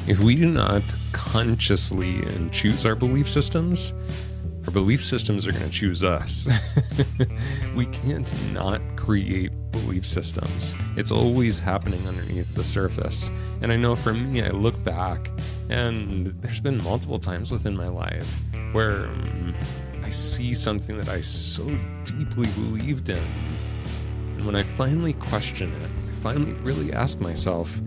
If we do not consciously choose our belief systems are going to choose us. We can't not create belief systems. It's always happening underneath the surface. And I know for me, I look back and there's been multiple times within my life where I see something that I so deeply believed in. And when I finally question it, I finally really ask myself,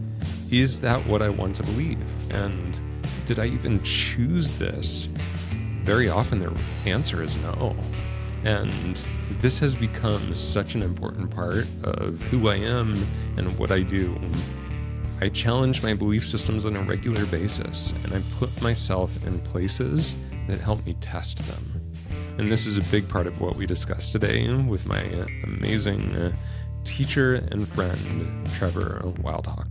is that what I want to believe? And did I even choose this? Very often the answer is no. And this has become such an important part of who I am and what I do. I challenge my belief systems on a regular basis, and I put myself in places that help me test them. And this is a big part of what we discussed today with my amazing teacher and friend, Trevor Wyllthawk.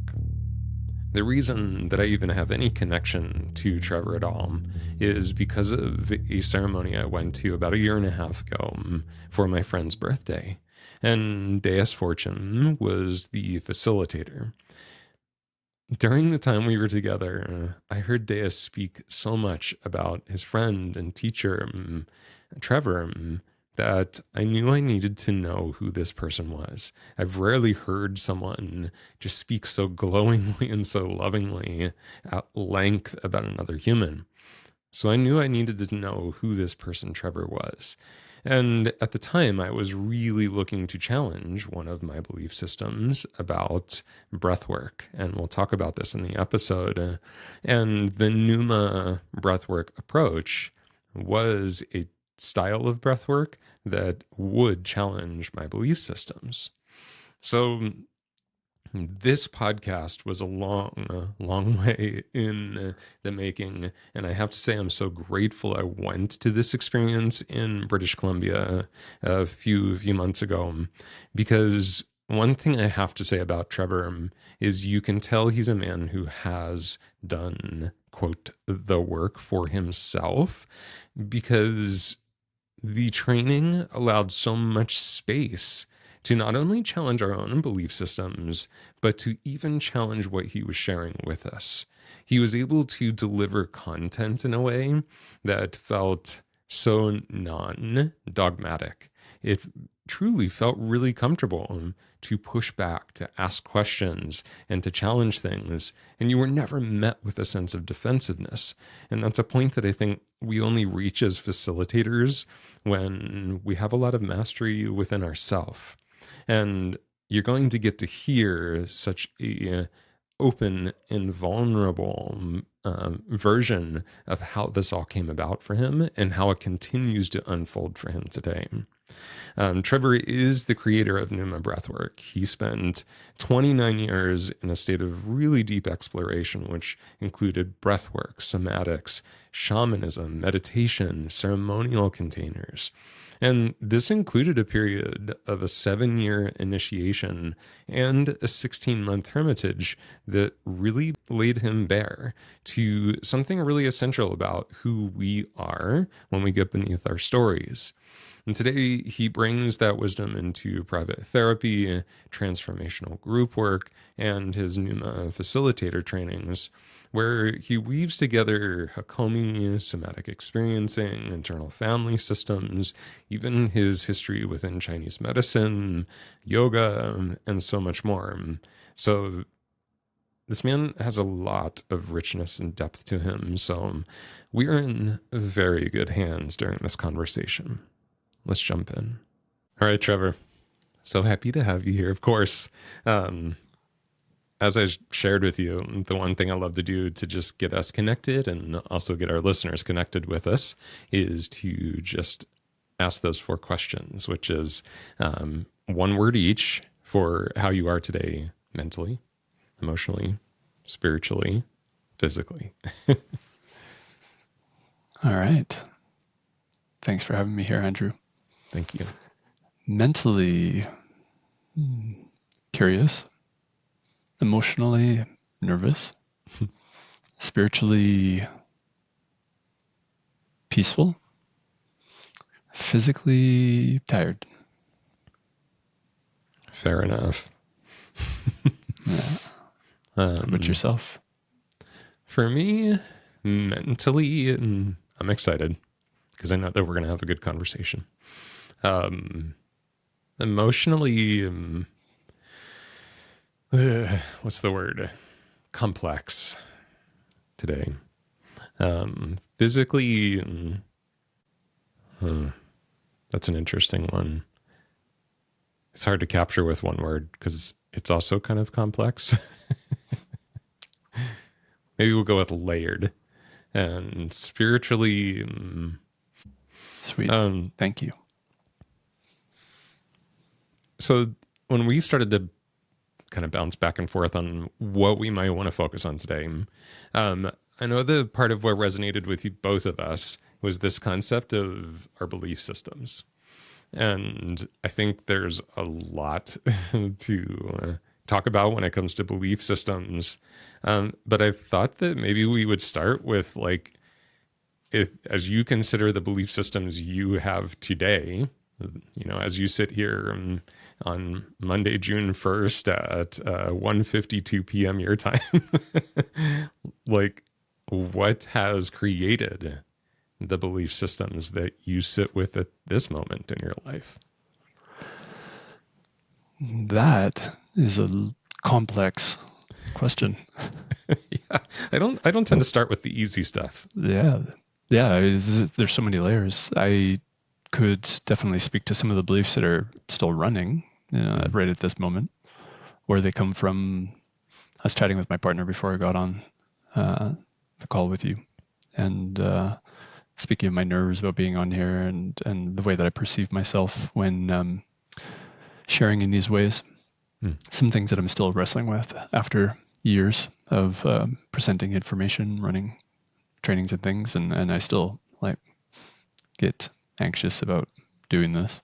The reason that I even have any connection to Trevor at all is because of a ceremony I went to about 1.5 years ago for my friend's birthday. And Deus Fortune was the facilitator. During the time we were together, I heard Deus speak so much about his friend and teacher, Trevor, that I knew I needed to know who this person was. I've rarely heard someone just speak so glowingly and so lovingly at length about another human. So I knew I needed to know who this person Trevor was. And at the time, I was really looking to challenge one of my belief systems about breathwork. And we'll talk about this in the episode. And the Nūma Breathwork approach was a style of breathwork that would challenge my belief systems. So this podcast was a long way in the making. And I have to say, I'm so grateful I went to this experience in British Columbia a few months ago, because one thing I have to say about Trevor is you can tell he's a man who has done, quote, the work for himself, because the training allowed so much space to not only challenge our own belief systems, but to even challenge what he was sharing with us. He was able to deliver content in a way that felt so non-dogmatic. It truly felt really comfortable to push back, to ask questions, and to challenge things. And you were never met with a sense of defensiveness. And that's a point that I think we only reach as facilitators when we have a lot of mastery within ourselves. And you're going to get to hear such a open and vulnerable version of how this all came about for him and how it continues to unfold for him today. Trevor is the creator of Nūma Breathwork. He spent 29 years in a state of really deep exploration, which included breathwork, somatics, shamanism, meditation, ceremonial containers. And this included a period of a 7-year initiation and a 16-month hermitage that really laid him bare to something really essential about who we are when we get beneath our stories. And today he brings that wisdom into private therapy, transformational group work, and his Nūma facilitator trainings, where he weaves together Hakomi, somatic experiencing, internal family systems, even his history within Chinese medicine, yoga, and so much more. So this man has a lot of richness and depth to him. So we are in very good hands during this conversation. Let's jump in. All right, Trevor. So happy to have you here. Of course, as I shared with you, the one thing I love to do to just get us connected and also get our listeners connected with us is to just ask those 4 questions, which is one word each for how you are today, mentally, emotionally, spiritually, physically. All right. Thanks for having me here, Andrew. Thank you. Mentally curious, emotionally nervous, spiritually peaceful, physically tired. Fair enough. Yeah. How about yourself? For me, mentally, I'm excited because I know that we're going to have a good conversation. Emotionally, what's the word? Complex today. Physically, that's an interesting one. It's hard to capture with one word because it's also kind of complex. Maybe we'll go with layered. And spiritually, Sweet. Thank you. So when we started to kind of bounce back and forth on what we might want to focus on today, I know the part of what resonated with you, both of us, was this concept of our belief systems. And I think there's a lot to talk about when it comes to belief systems. But I thought that maybe we would start with, like, as you consider the belief systems you have today, as you sit here on Monday, June 1st at 1:52 p.m. your time, like, what has created the belief systems that you sit with at this moment in your life? That is a complex question. Yeah, I don't tend to start with the easy stuff. Yeah. There's so many layers. I could definitely speak to some of the beliefs that are still running, right at this moment, where they come from. I was chatting with my partner before I got on the call with you, and speaking of my nerves about being on here and the way that I perceive myself when sharing in these ways. Some things that I'm still wrestling with after years of presenting information, running trainings and things, and I still get anxious about doing this.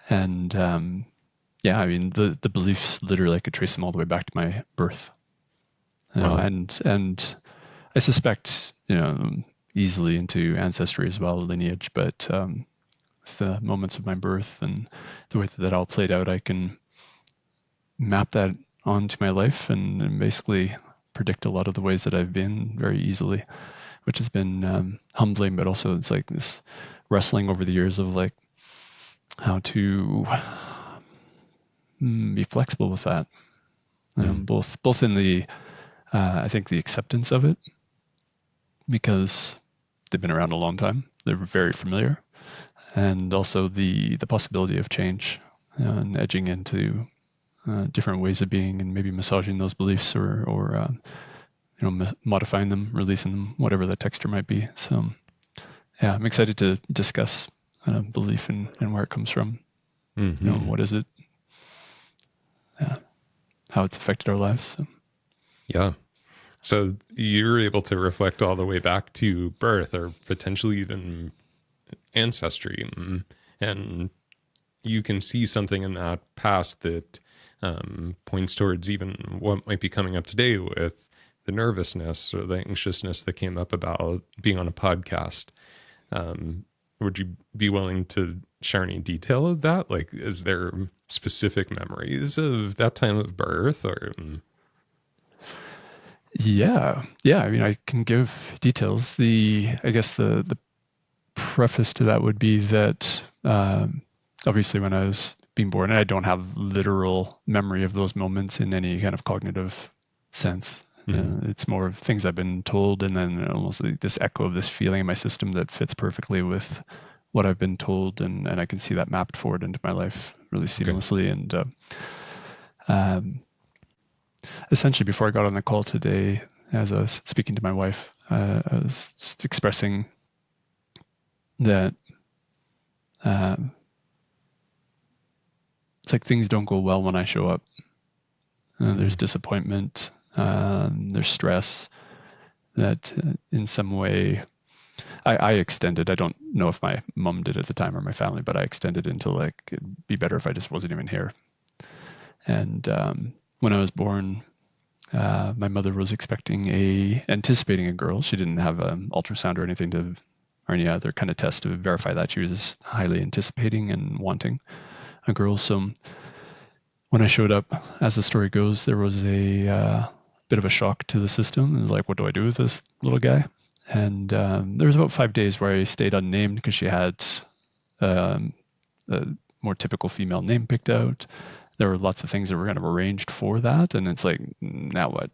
And I mean, the beliefs, literally I could trace them all the way back to my birth. Wow. And I suspect easily into ancestry as well, lineage, but the moments of my birth and the way that all played out, I can map that onto my life and basically predict a lot of the ways that I've been very easily, which has been humbling, but also it's like this wrestling over the years of like how to be flexible with that. Both in the I think the acceptance of it, because they've been around a long time, they're very familiar, and also the possibility of change and edging into different ways of being, and maybe massaging those beliefs or modifying them, releasing them, whatever the texture might be. So yeah, I'm excited to discuss belief and where it comes from. What is it? How it's affected our lives. So. Yeah. So you're able to reflect all the way back to birth, or potentially even ancestry, and you can see something in that past that points towards even what might be coming up today with the nervousness or the anxiousness that came up about being on a podcast. Would you be willing to share any detail of that? Like, is there specific memories of that time of birth, or? Yeah. I mean, I can give details. I guess the preface to that would be that obviously when I was being born, and I don't have literal memory of those moments in any kind of cognitive sense. It's more of things I've been told, and then almost like this echo of this feeling in my system that fits perfectly with what I've been told, and I can see that mapped forward into my life really seamlessly. Okay. And essentially, before I got on the call today, as I was speaking to my wife, I was just expressing that it's like things don't go well when I show up. There's disappointment, there's stress that in some way I extended. I don't know if my mom did at the time or my family, but I extended into like, it'd be better if I just wasn't even here. And when I was born, my mother was anticipating a girl. She didn't have an ultrasound or anything or any other kind of test to verify that. She was highly anticipating and wanting a girl. So when I showed up, as the story goes, there was a bit of a shock to the system. It was like, what do I do with this little guy? And there was about 5 days where I stayed unnamed because she had a more typical female name picked out. There were lots of things that were kind of arranged for that, and it's like, now what?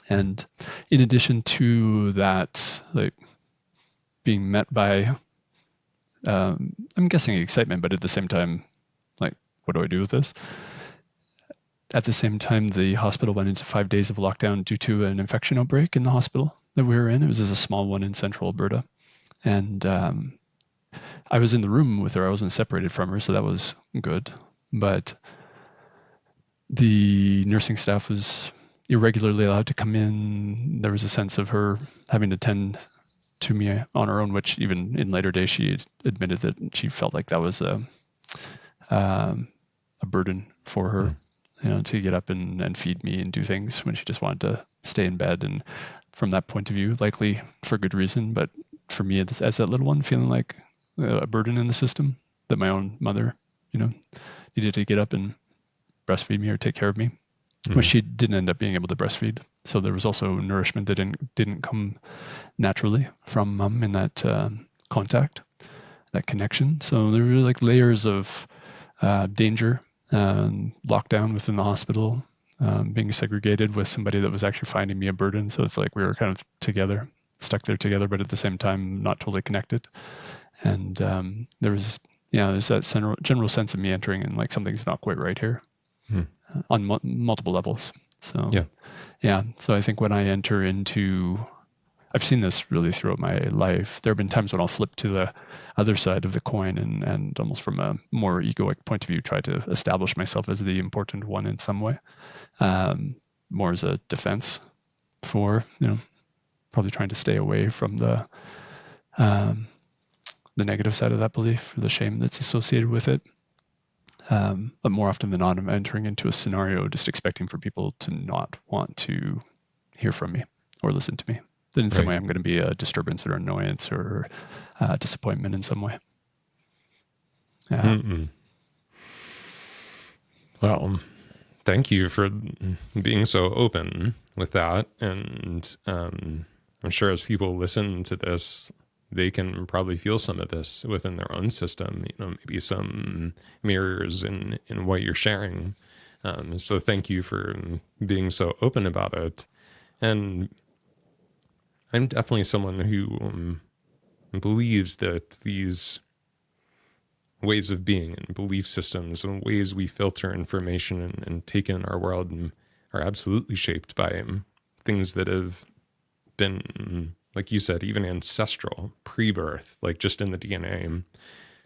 And in addition to that, like being met by, I'm guessing excitement, but at the same time, like, what do I do with this? At the same time, the hospital went into 5 days of lockdown due to an infection outbreak in the hospital that we were in. It was just a small one in central Alberta. And I was in the room with her. I wasn't separated from her, so that was good. But the nursing staff was irregularly allowed to come in. There was a sense of her having to tend to me on her own, which even in later days she admitted that she felt like that was a burden for her, to get up and feed me and do things when she just wanted to stay in bed. And from that point of view, likely for good reason, but for me as that little one, feeling like a burden in the system, that my own mother, needed to get up and breastfeed me or take care of me, which she didn't end up being able to breastfeed. So there was also nourishment that didn't come naturally from mom in that contact, that connection. So there were like layers of danger, lockdown within the hospital, being segregated with somebody that was actually finding me a burden. So it's like we were kind of together, stuck there together, but at the same time not totally connected. And there's that general sense of me entering and like something's not quite right here on multiple levels. So so I think when I enter into, I've seen this really throughout my life. There have been times when I'll flip to the other side of the coin and almost from a more egoic point of view, try to establish myself as the important one in some way, more as a defense for, probably trying to stay away from the negative side of that belief, or the shame that's associated with it. But more often than not, I'm entering into a scenario just expecting for people to not want to hear from me or listen to me. That in some way I'm going to be a disturbance or annoyance or disappointment in some way. Well, thank you for being so open with that. And I'm sure as people listen to this, they can probably feel some of this within their own system, maybe some mirrors in what you're sharing. So thank you for being so open about it. And I'm definitely someone who believes that these ways of being and belief systems and ways we filter information and take in our world are absolutely shaped by things that have been, like you said, even ancestral, pre-birth, like just in the DNA.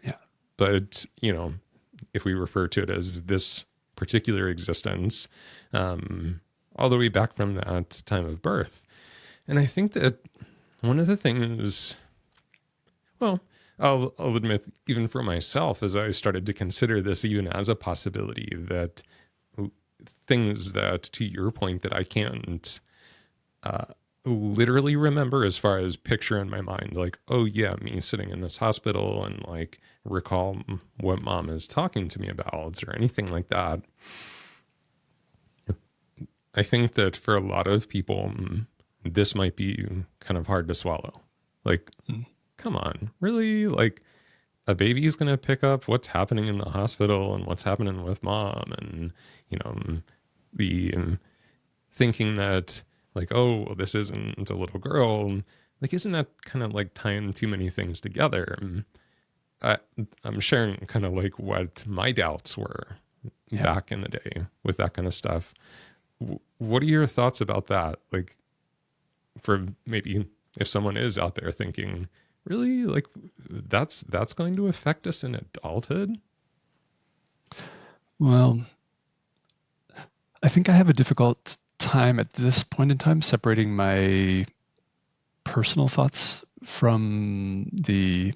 Yeah. But, if we refer to it as this particular existence, all the way back from that time of birth. And I think that one of the things, well, I'll admit, even for myself, as I started to consider this even as a possibility, that things that, to your point, that I can't literally remember as far as picture in my mind, like, oh yeah, me sitting in this hospital and like recall what mom is talking to me about or anything like that. I think that for a lot of people, this might be kind of hard to swallow. Like, come on, really? Like, a baby is going to pick up what's happening in the hospital and what's happening with mom, and the thinking that, like, oh, well, this isn't a little girl. Like, isn't that kind of like tying too many things together? I'm sharing kind of like what my doubts were back in the day with that kind of stuff. What are your thoughts about that? Like, for maybe if someone is out there thinking, really, like, that's going to affect us in adulthood? Well, I think I have a difficult time at this point in time separating my personal thoughts from the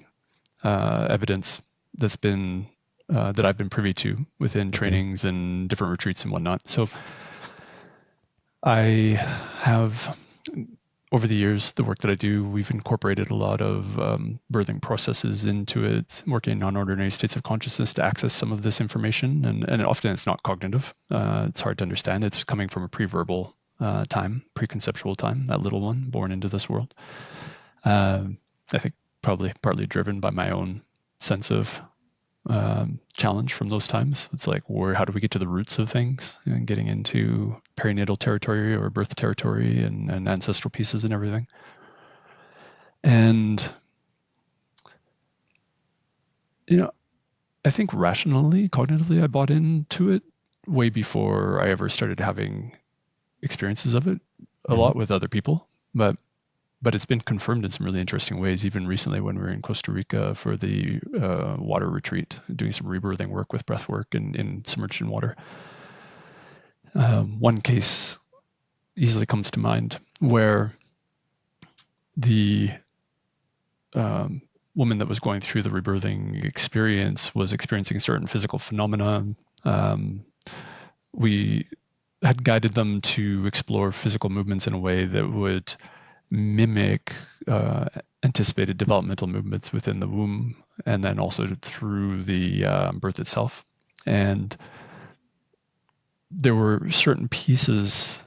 evidence that's been that I've been privy to within trainings and different retreats and whatnot. So I have, over the years, the work that I do, we've incorporated a lot of birthing processes into it, working in non-ordinary states of consciousness to access some of this information. And often it's not cognitive. It's hard to understand. It's coming from a pre-verbal time, preconceptual time, that little one born into this world. I think probably partly driven by my own sense of challenge from those times. It's like, how do we get to the roots of things, and getting into perinatal territory or birth territory and ancestral pieces and everything. And, I think rationally, cognitively, I bought into it way before I ever started having experiences of it a lot with other people. But it's been confirmed in some really interesting ways, even recently when we were in Costa Rica for the water retreat, doing some rebirthing work with breath work in submerged in water. One case easily comes to mind where the woman that was going through the rebirthing experience was experiencing certain physical phenomena. We had guided them to explore physical movements in a way that would mimic anticipated developmental movements within the womb, and then also through the birth itself. And there were certain pieces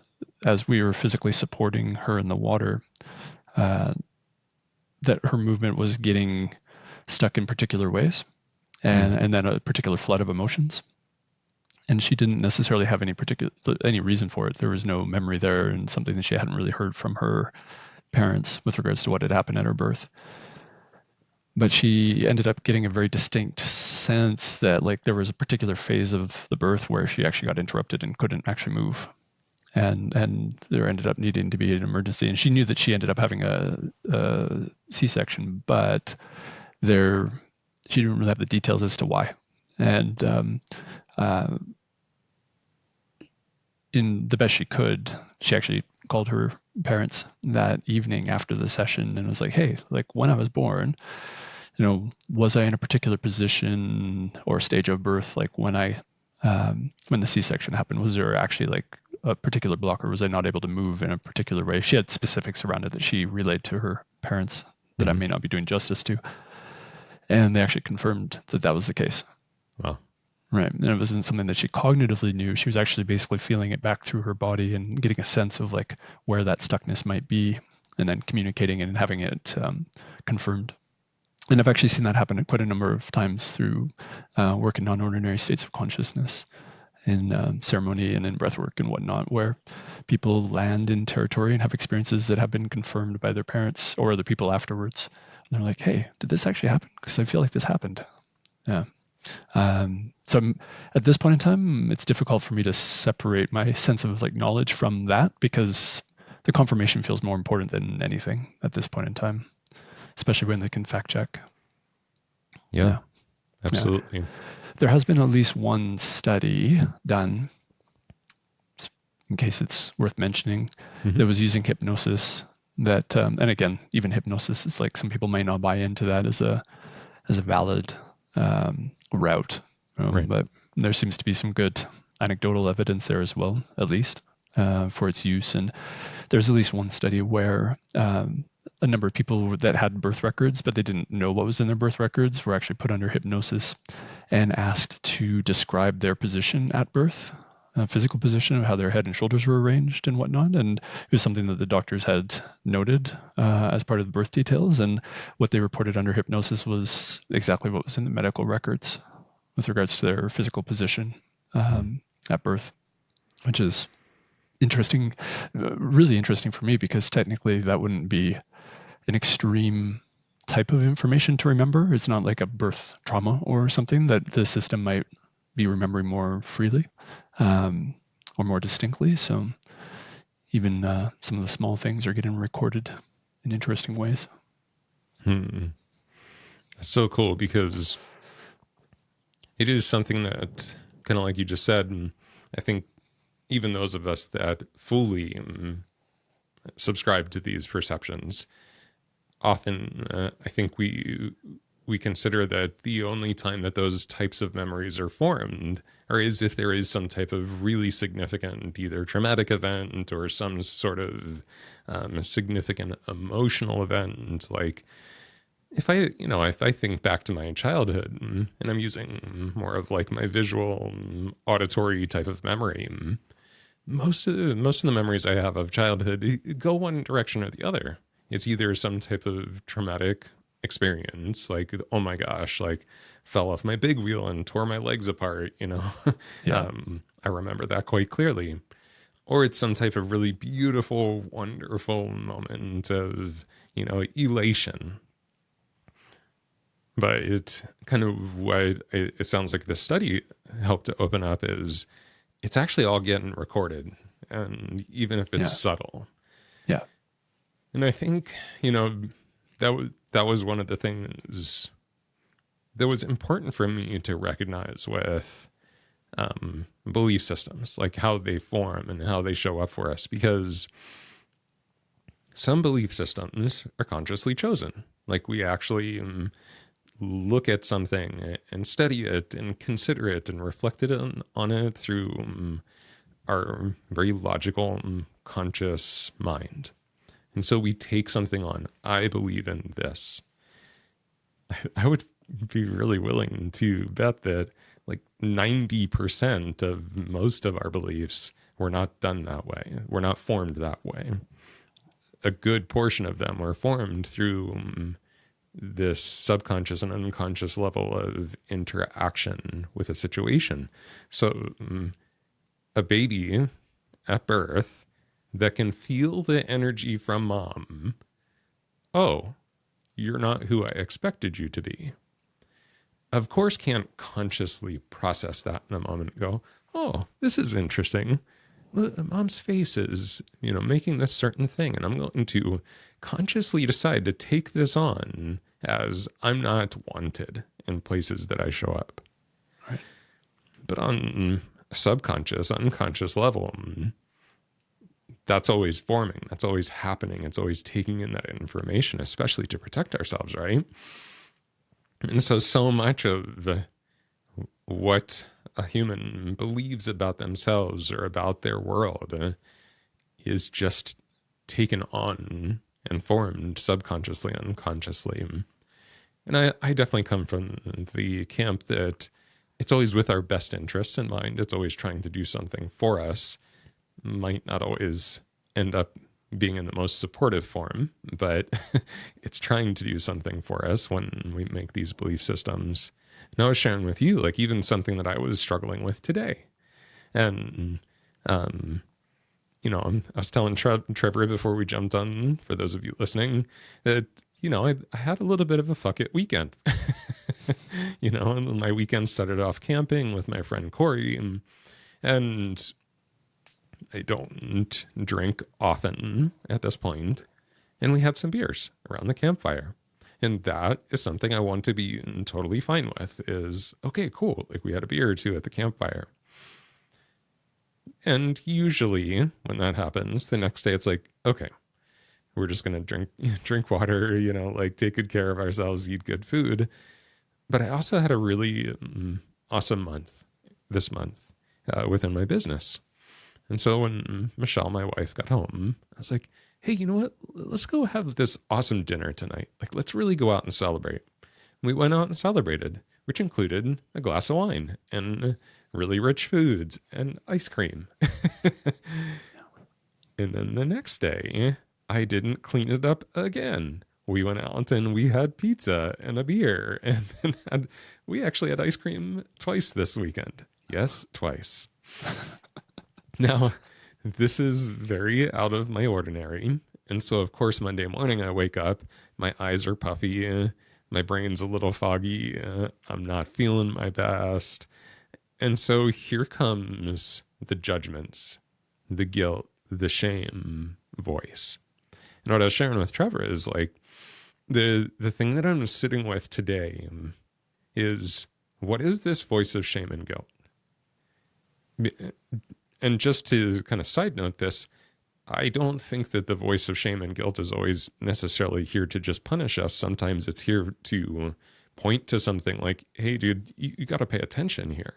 as we were physically supporting her in the water that her movement was getting stuck in particular ways, and then a particular flood of emotions. And she didn't necessarily have any reason for it. There was no memory there, and something that she hadn't really heard from her parents with regards to what had happened at her birth. But she ended up getting a very distinct sense that there was a particular phase of the birth where she actually got interrupted and couldn't actually move. And there ended up needing to be an emergency. And she knew that she ended up having a C-section, but she didn't really have the details as to why. And in the best she could, she actually called her parents that evening after the session and was like, hey, when I was born, was I in a particular position or stage of birth? When the C-section happened, was there actually a particular block, or was I not able to move in a particular way? She had specifics around it that she relayed to her parents that I may not be doing justice to. And they actually confirmed that that was the case. Wow. Right. And it wasn't something that she cognitively knew. She was actually basically feeling it back through her body and getting a sense of where that stuckness might be, and then communicating it and having it confirmed. And I've actually seen that happen quite a number of times through work in non-ordinary states of consciousness, in ceremony and in breathwork and whatnot, where people land in territory and have experiences that have been confirmed by their parents or other people afterwards. And they're like, hey, did this actually happen? Because I feel like this happened. Yeah. So at this point in time, it's difficult for me to separate my sense of knowledge from that, because the confirmation feels more important than anything at this point in time, especially when they can fact check. Yeah. Absolutely. Yeah. There has been at least one study done, in case it's worth mentioning, that was using hypnosis. That and again, even hypnosis is some people may not buy into that as a valid route, right. But there seems to be some good anecdotal evidence there as well, at least for its use. And there's at least one study where a number of people that had birth records, but they didn't know what was in their birth records, were actually put under hypnosis and asked to describe their position at birth, physical position of how their head and shoulders were arranged and whatnot. And it was something that the doctors had noted as part of the birth details. And what they reported under hypnosis was exactly what was in the medical records with regards to their physical position at birth, which is interesting, really interesting for me, because technically that wouldn't be an extreme type of information to remember. It's not like a birth trauma or something that the system might be remembering more freely or more distinctly. So even some of the small things are getting recorded in interesting ways. That's so cool, because it is something that, kind of like you just said, and I think even those of us that fully subscribe to these perceptions, often I think we consider that the only time that those types of memories are formed is if there is some type of really significant, either traumatic event or some sort of significant emotional event. If I think back to my childhood, and I'm using more of my visual, auditory type of memory, most of the memories I have of childhood go one direction or the other. It's either some type of traumatic experience, like, oh my gosh, like fell off my big wheel and tore my legs apart, you know. Yeah. I remember that quite clearly. Or it's some type of really beautiful, wonderful moment of, you know, elation. But it's kind of what it sounds like the study helped to open up is it's actually all getting recorded. And even if it's subtle. Yeah. And I think, you know, that was one of the things that was important for me to recognize with belief systems, like how they form and how they show up for us, because some belief systems are consciously chosen. Like we actually look at something and study it and consider it and reflect it on it through our very logical, conscious mind. And so we take something on. I believe in this. I would be really willing to bet that like 90% of most of our beliefs were not done that way. Were not formed that way. A good portion of them were formed through this subconscious and unconscious level of interaction with a situation. So a baby at birth that can feel the energy from mom. Oh, you're not who I expected you to be. Of course, can't consciously process that in a moment and go, oh, this is interesting. Mom's face is, you know, making this certain thing. And I'm going to consciously decide to take this on as I'm not wanted in places that I show up. Right. But on a subconscious, unconscious level, that's always forming. That's always happening. It's always taking in that information, especially to protect ourselves, right? And so much of what a human believes about themselves or about their world is just taken on and formed subconsciously, unconsciously. And I definitely come from the camp that it's always with our best interests in mind. It's always trying to do something for us. Might not always end up being in the most supportive form, but it's trying to do something for us when we make these belief systems. And I was sharing with you, like even something that I was struggling with today. And, you know, I was telling Trevor before we jumped on, for those of you listening, that, you know, I had a little bit of a fuck it weekend. You know, and my weekend started off camping with my friend Corey, and I don't drink often at this point, and we had some beers around the campfire. And that is something I want to be totally fine with is, okay, cool. Like we had a beer or two at the campfire. And usually when that happens, the next day it's like, okay, we're just going to drink water, you know, like take good care of ourselves, eat good food. But I also had a really awesome month this month within my business. And so when Michelle, my wife, got home, I was like, hey, you know what? Let's go have this awesome dinner tonight. Like, let's really go out and celebrate. We went out and celebrated, which included a glass of wine and really rich foods and ice cream. And then the next day, I didn't clean it up again. We went out and we had pizza and a beer. And then we actually had ice cream twice this weekend. Yes, twice. Now, this is very out of my ordinary. And so, of course, Monday morning I wake up, my eyes are puffy, my brain's a little foggy, I'm not feeling my best. And so here comes the judgments, the guilt, the shame voice. And what I was sharing with Trevor is like, the thing that I'm sitting with today is, what is this voice of shame and guilt? And just to kind of side note this, I don't think that the voice of shame and guilt is always necessarily here to just punish us. Sometimes it's here to point to something like, hey, dude, you got to pay attention here.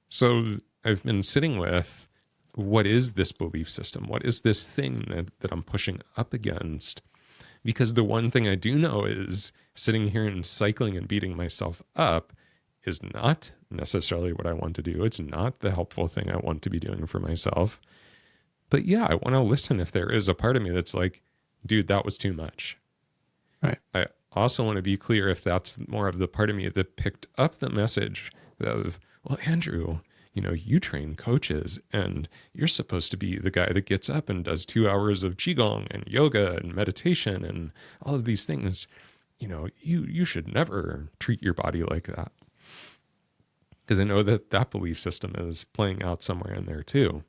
So I've been sitting with, what is this belief system? What is this thing that I'm pushing up against? Because the one thing I do know is sitting here and cycling and beating myself up is not necessarily what I want to do. It's not the helpful thing I want to be doing for myself. But yeah, I want to listen if there is a part of me that's like, dude, that was too much. Right. I also want to be clear if that's more of the part of me that picked up the message of, well, Andrew, you train coaches and you're supposed to be the guy that gets up and does 2 hours of Qigong and yoga and meditation and all of these things. You should never treat your body like that. Because I know that belief system is playing out somewhere in there too.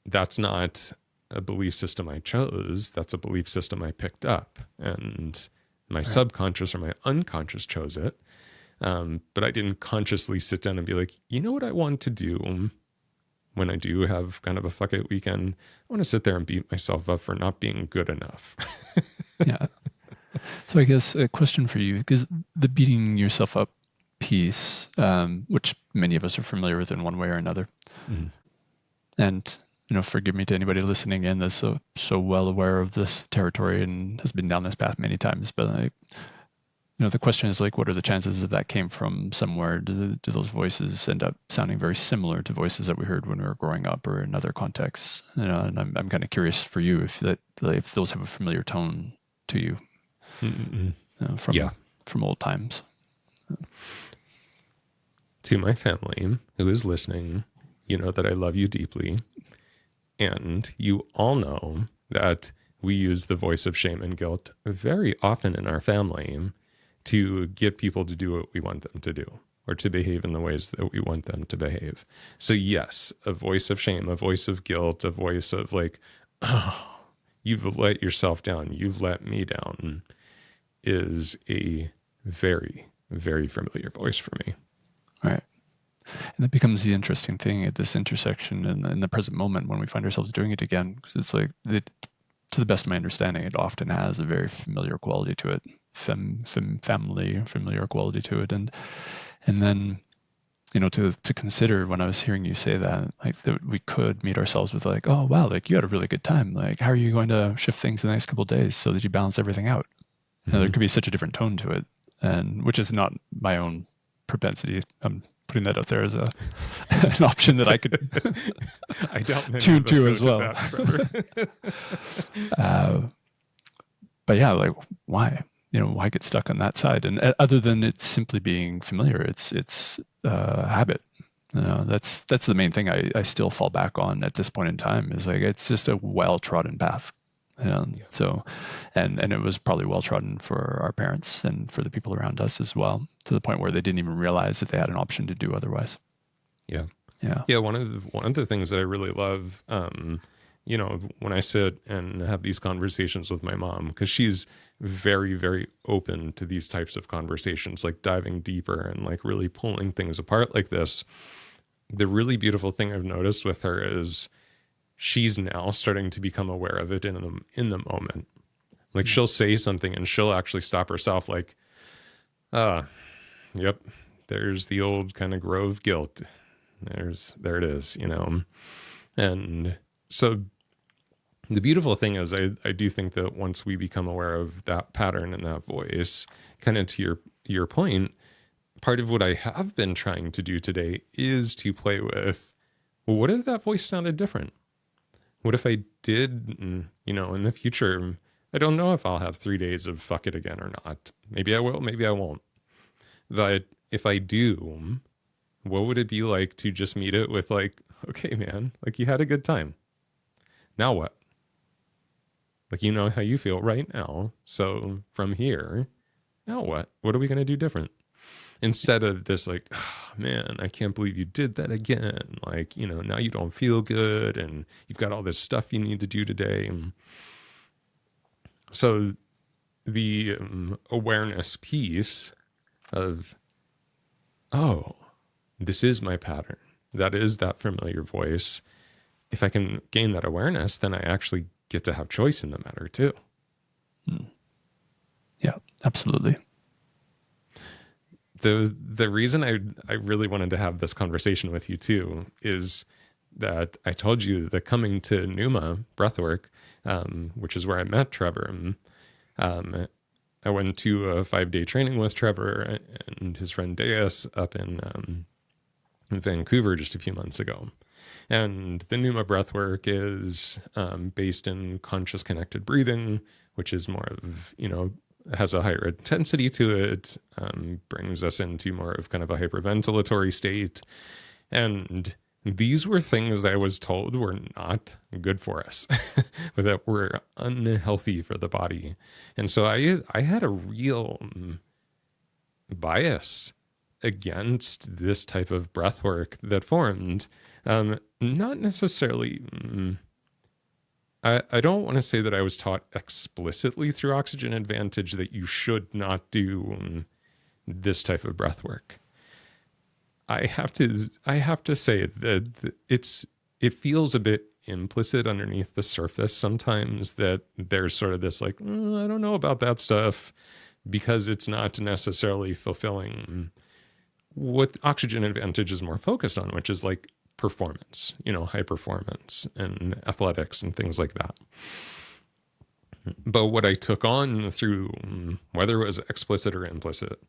That's not a belief system I chose. That's a belief system I picked up. And my subconscious or my unconscious chose it. But I didn't consciously sit down and be like, you know what I want to do when I do have kind of a fuck it weekend? I want to sit there and beat myself up for not being good enough. Yeah. So I guess a question for you, because the beating yourself up piece, which many of us are familiar with in one way or another. Mm-hmm. And, forgive me to anybody listening in that's so well aware of this territory and has been down this path many times. But the question is like, what are the chances that came from somewhere? Do those voices end up sounding very similar to voices that we heard when we were growing up or in other contexts? And I'm kind of curious for you if those have a familiar tone to you from old times. To my family who is listening, you know that I love you deeply. And you all know that we use the voice of shame and guilt very often in our family to get people to do what we want them to do or to behave in the ways that we want them to behave. So yes, a voice of shame, a voice of guilt, a voice of like, oh, you've let yourself down, you've let me down, is a very, very familiar voice for me. Right. And that becomes the interesting thing at this intersection in the present moment when we find ourselves doing it again. Because it's like, to the best of my understanding, it often has a very familiar quality to it, familiar quality to it. And then, to consider when I was hearing you say that, like that we could meet ourselves with like, oh, wow, like you had a really good time. Like, how are you going to shift things in the next couple of days so that you balance everything out? Mm-hmm. There could be such a different tone to it, and which is not my own propensity. I'm putting that out there as an option that I could I doubt tune to as well. But yeah, like why? Why get stuck on that side? And other than it simply being familiar, it's habit. That's the main thing I still fall back on at this point in time is like, it's just a well-trodden path. So, and it was probably well-trodden for our parents and for the people around us as well, to the point where they didn't even realize that they had an option to do otherwise. Yeah. One of the things that I really love, when I sit and have these conversations with my mom, because she's very, very open to these types of conversations, like diving deeper and like really pulling things apart like this. The really beautiful thing I've noticed with her is she's now starting to become aware of it in the moment. Like she'll say something and she'll actually stop herself like, yep, there's the old kind of Grove guilt. There it is, And so the beautiful thing is I do think that once we become aware of that pattern and that voice, kind of to your point, part of what I have been trying to do today is to play with, well, what if that voice sounded different? What if I did, in the future, I don't know if I'll have 3 days of fuck it again or not. Maybe I will, maybe I won't. But if I do, what would it be like to just meet it with like, okay, man, like you had a good time. Now what? Like, you know how you feel right now. So from here, now what? What are we going to do different? Instead of this like, oh, man, I can't believe you did that again. Like, now you don't feel good and you've got all this stuff you need to do today. So the awareness piece of, oh, this is my pattern. That is that familiar voice. If I can gain that awareness, then I actually get to have choice in the matter too. Yeah, absolutely. The reason I really wanted to have this conversation with you too is that I told you that coming to Nūma Breathwork, which is where I met Trevor, I went to a 5-day training with Trevor and his friend Deus up in Vancouver just a few months ago. And the Nūma Breathwork is based in conscious connected breathing, which is more of, has a higher intensity to it, brings us into more of kind of a hyperventilatory state. And these were things I was told were not good for us, but that were unhealthy for the body. And so I had a real bias against this type of breath work that formed. Not necessarily, I don't want to say that I was taught explicitly through Oxygen Advantage that you should not do this type of breath work. I have to say that it feels a bit implicit underneath the surface sometimes that there's sort of this like, I don't know about that stuff, because it's not necessarily fulfilling what Oxygen Advantage is more focused on, which is like performance, high performance and athletics and things like that. But what I took on through, whether it was explicit or implicit,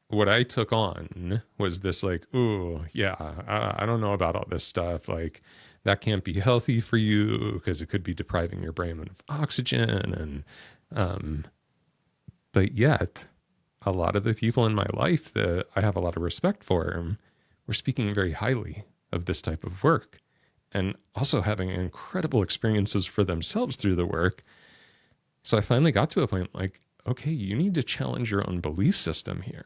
what I took on was this like, oh yeah, I don't know about all this stuff. Like that can't be healthy for you because it could be depriving your brain of oxygen. And, but yet a lot of the people in my life that I have a lot of respect for were speaking very highly of this type of work and also having incredible experiences for themselves through the work. So I finally got to a point like, okay, you need to challenge your own belief system here.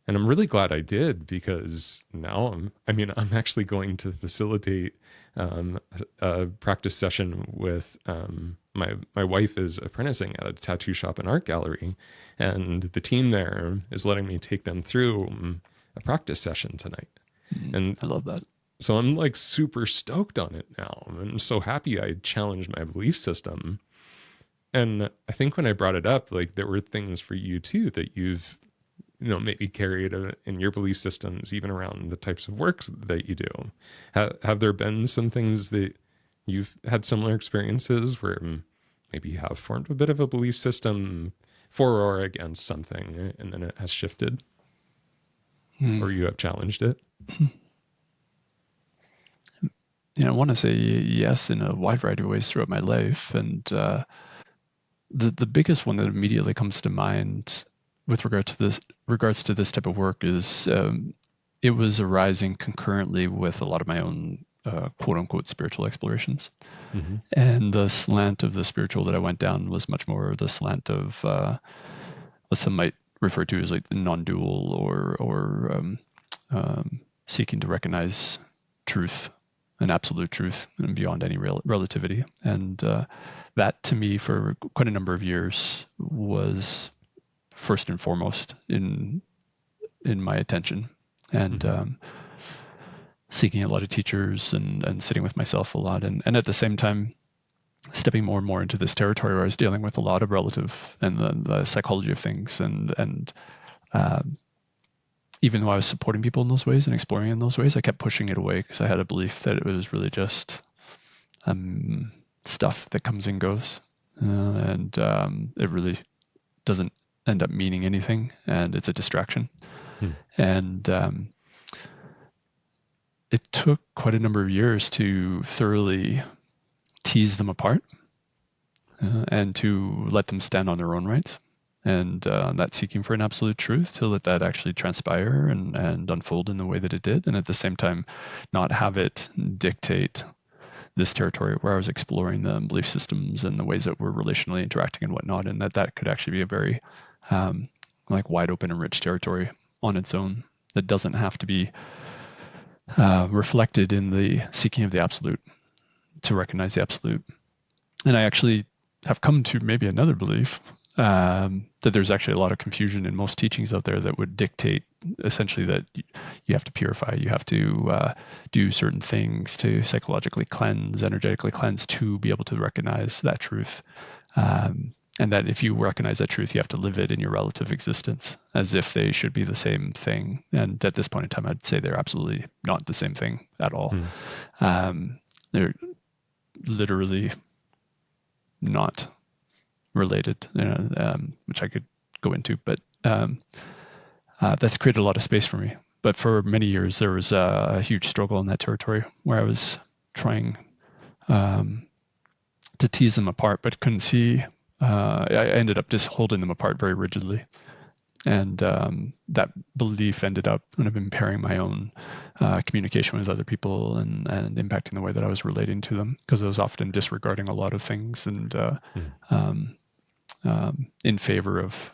And I'm really glad I did, because now I'm actually going to facilitate a practice session with my wife is apprenticing at a tattoo shop and art gallery, and the team there is letting me take them through a practice session tonight. And I love that. So I'm like super stoked on it now. I'm so happy I challenged my belief system. And I think when I brought it up, like there were things for you too that you've maybe carried in your belief systems, even around the types of works that you do. Have there been some things that you've had similar experiences where maybe you have formed a bit of a belief system for or against something, and then it has shifted, or you have challenged it? I want to say yes in a wide variety of ways throughout my life. And the biggest one that immediately comes to mind with regards to this type of work is it was arising concurrently with a lot of my own quote unquote spiritual explorations. Mm-hmm. And the slant of the spiritual that I went down was much more the slant of what some might refer to as like the non-dual or seeking to recognize truth, an absolute truth, and beyond any relativity. And that to me for quite a number of years was first and foremost in my attention, and seeking a lot of teachers and sitting with myself a lot, and at the same time stepping more and more into this territory where I was dealing with a lot of relative and the psychology of things, and even though I was supporting people in those ways and exploring in those ways, I kept pushing it away because I had a belief that it was really just stuff that comes and goes, and it really doesn't end up meaning anything, and it's a distraction. And it took quite a number of years to thoroughly tease them apart and to let them stand on their own rights, and that seeking for an absolute truth, to let that actually transpire and unfold in the way that it did, and at the same time not have it dictate this territory where I was exploring the belief systems and the ways that we're relationally interacting and whatnot, and that could actually be a very like wide open and rich territory on its own that doesn't have to be reflected in the seeking of the absolute, to recognize the absolute. And I actually have come to maybe another belief that there's actually a lot of confusion in most teachings out there that would dictate essentially that you have to purify, you have to do certain things to psychologically cleanse, energetically cleanse, to be able to recognize that truth. And that if you recognize that truth, you have to live it in your relative existence as if they should be the same thing. And at this point in time, I'd say they're absolutely not the same thing at all. They're literally not related, which I could go into, but that's created a lot of space for me. But for many years, there was a huge struggle in that territory where I was trying to tease them apart, but couldn't see. I ended up just holding them apart very rigidly. And that belief ended up kind of impairing my own communication with other people and impacting the way that I was relating to them, because I was often disregarding a lot of things and in favor of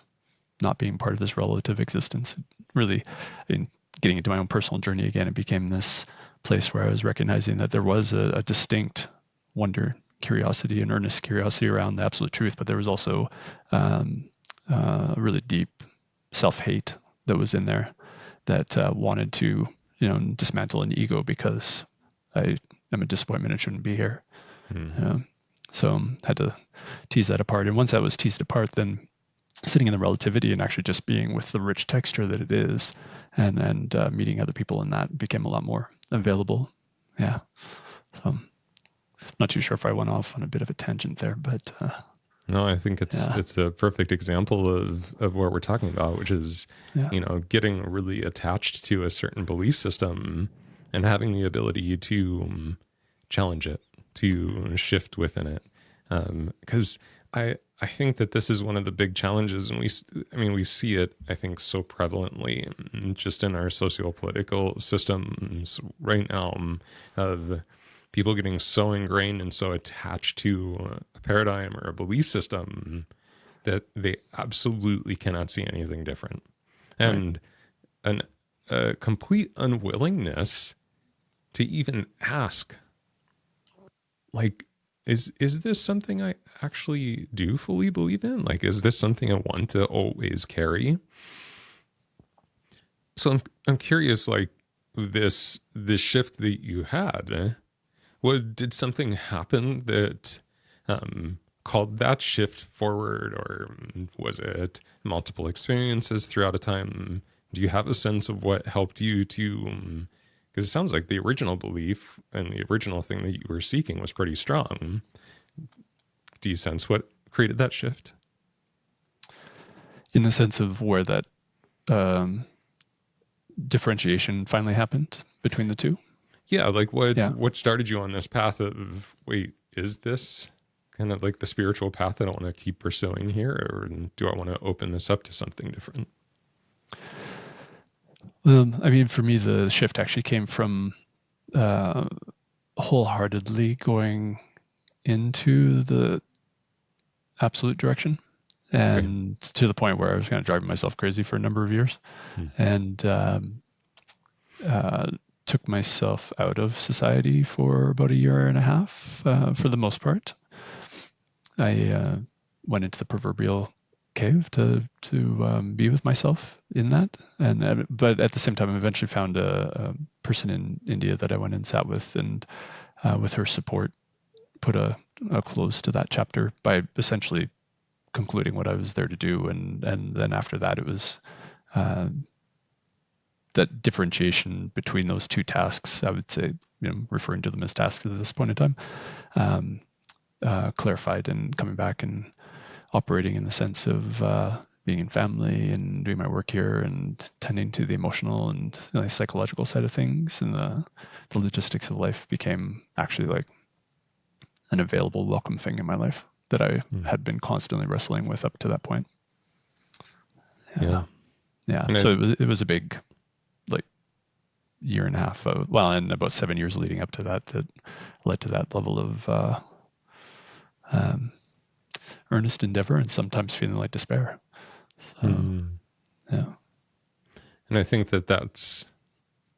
not being part of this relative existence. Really, in getting into my own personal journey again, it became this place where I was recognizing that there was a distinct wonder, curiosity, and earnest curiosity around the absolute truth, but there was also a really deep self-hate that was in there that wanted to, dismantle an ego because I am a disappointment and shouldn't be here. So had to tease that apart. And once that was teased apart, then sitting in the relativity and actually just being with the rich texture that it is, and meeting other people in that became a lot more available. Yeah. So not too sure if I went off on a bit of a tangent there, but no, I think it's a perfect example of what we're talking about, which is getting really attached to a certain belief system and having the ability to challenge it, to shift within it. Because I think that this is one of the big challenges, and we see it, I think, so prevalently just in our socio-political systems right now, of people getting so ingrained and so attached to a paradigm or a belief system that they absolutely cannot see anything different. And a complete unwillingness to even ask, like, is this something I actually do fully believe in? Like, is this something I want to always carry? So I'm curious, like, this shift that you had, did something happen that called that shift forward, or was it multiple experiences throughout a time? Do you have a sense of what helped you to, because it sounds like the original belief and the original thing that you were seeking was pretty strong. Do you sense what created that shift? In the sense of where that differentiation finally happened between the two? Yeah, like what started you on this path of, wait, is this kind of like the spiritual path that I want to keep pursuing here, or do I want to open this up to something different? For me, the shift actually came from wholeheartedly going into the absolute direction, and to the point where I was kind of driving myself crazy for a number of years, and took myself out of society for about a year and a half, for the most part. I went into the proverbial cave to be with myself in that, but at the same time, I eventually found a person in India that I went and sat with, and with her support, put a close to that chapter by essentially concluding what I was there to do, and then after that, it was that differentiation between those two tasks, I would say, referring to them as tasks at this point in time, clarified, and coming back and operating in the sense of being in family and doing my work here and tending to the emotional and psychological side of things, and the logistics of life became actually like an available, welcome thing in my life that I had been constantly wrestling with up to that point. Yeah. So it was a big, year and a half, and about 7 years leading up to that led to that level of earnest endeavor, and sometimes feeling like despair. Yeah. And I think that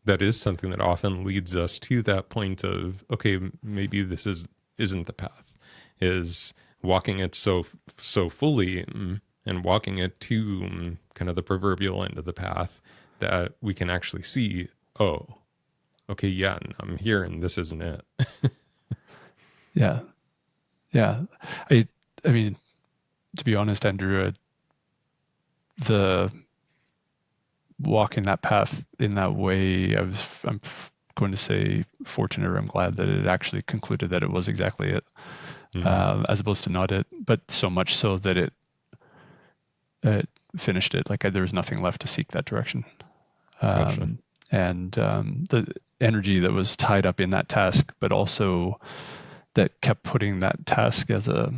is something that often leads us to that point of, okay, maybe this isn't the path, is walking it so fully, and walking it to kind of the proverbial end of the path, that we can actually see, oh, okay, yeah, I'm here and this isn't it. Yeah. I mean, to be honest, Andrew, the walking that path in that way, I'm going to say fortunate, or I'm glad that it actually concluded that it was exactly it. as opposed to not it, but so much so that it finished it. Like there was nothing left to seek that direction. Gotcha. And the energy that was tied up in that task, but also that kept putting that task as a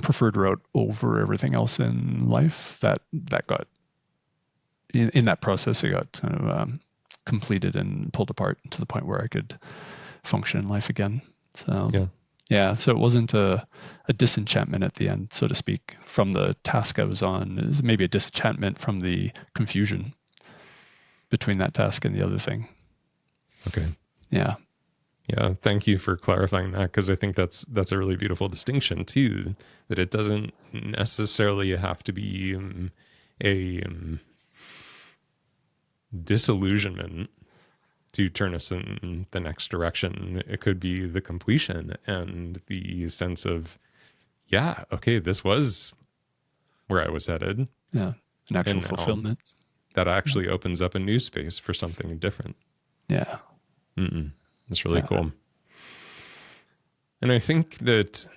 preferred route over everything else in life, that got in that process, it got kind of completed and pulled apart to the point where I could function in life again. So so it wasn't a disenchantment at the end, so to speak, from the task I was on. It was maybe a disenchantment from the confusion between that task and the other thing. Okay. Yeah. Yeah. Thank you for clarifying that, because I think that's a really beautiful distinction too, that it doesn't necessarily have to be a disillusionment to turn us in the next direction. It could be the completion and the sense of, yeah, okay, this was where I was headed. Yeah. An actual fulfillment. That actually opens up a new space for something different. Yeah. That's really cool. And I think that's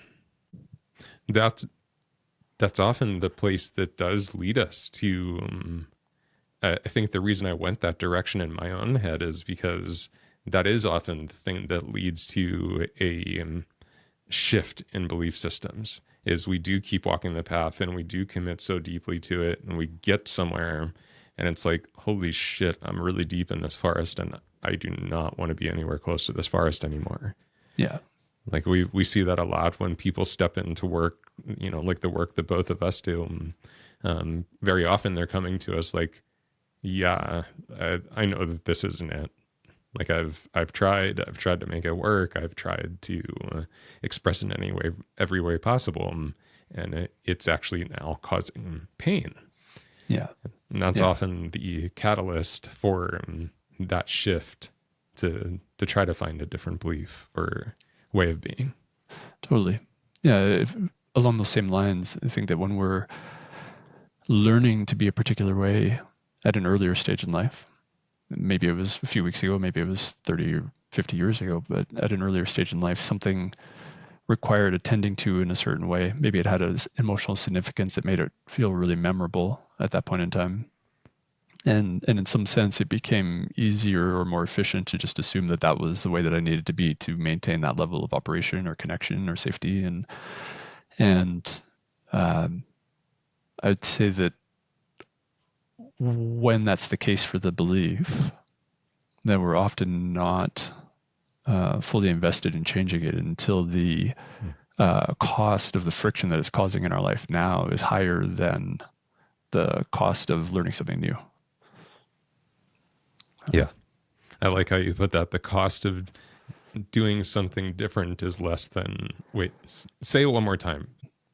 often the place that does lead us to, I think the reason I went that direction in my own head is because that is often the thing that leads to a shift in belief systems, is we do keep walking the path and we do commit so deeply to it, and we get somewhere and it's like, holy shit, I'm really deep in this forest and I do not want to be anywhere close to this forest anymore. Yeah. Like we see that a lot when people step into work, like the work that both of us do. Very often they're coming to us like, yeah, I know that this isn't it. Like I've tried to make it work. I've tried to express it in every way possible. And it's actually now causing pain. Yeah. And that's often the catalyst for that shift to try to find a different belief or way of being. Totally. Yeah. Along those same lines, I think that when we're learning to be a particular way at an earlier stage in life, maybe it was a few weeks ago, maybe it was 30 or 50 years ago, but at an earlier stage in life, something required attending to in a certain way. Maybe it had an emotional significance that made it feel really memorable at that point in time. And in some sense, it became easier or more efficient to just assume that that was the way that I needed to be to maintain that level of operation or connection or safety. And I'd say that when that's the case for the belief, then we're often not fully invested in changing it until the cost of the friction that it's causing in our life now is higher than the cost of learning something new. Yeah. I like how you put that. The cost of doing something different is less than, say it one more time.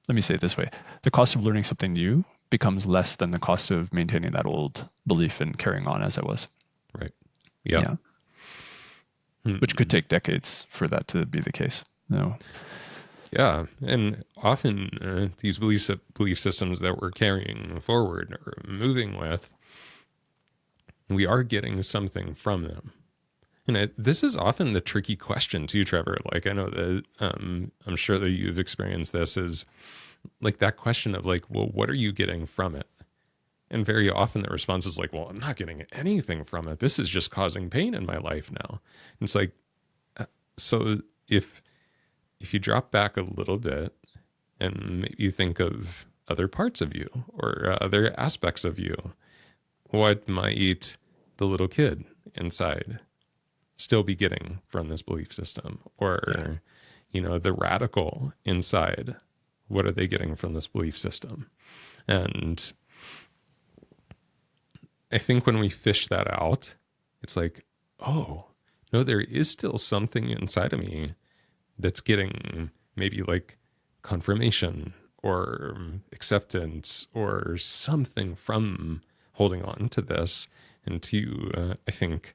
Let me say it this way. The cost of learning something new becomes less than the cost of maintaining that old belief and carrying on as it was. Right. Yeah. Which could take decades for that to be the case. No. Yeah. And often these belief systems that we're carrying forward or moving with, we are getting something from them. And this is often the tricky question too, Trevor. Like I know that I'm sure that you've experienced this, is like that question of like, well, what are you getting from it? And very often the response is like, well, I'm not getting anything from it. This is just causing pain in my life now. And it's like, so if you drop back a little bit and maybe you think of other parts of you or other aspects of you, what might the little kid inside still be getting from this belief system? Or, the radical inside, what are they getting from this belief system? And I think when we fish that out, it's like, oh, no, there is still something inside of me that's getting maybe like confirmation or acceptance or something from holding on to this. And to, I think,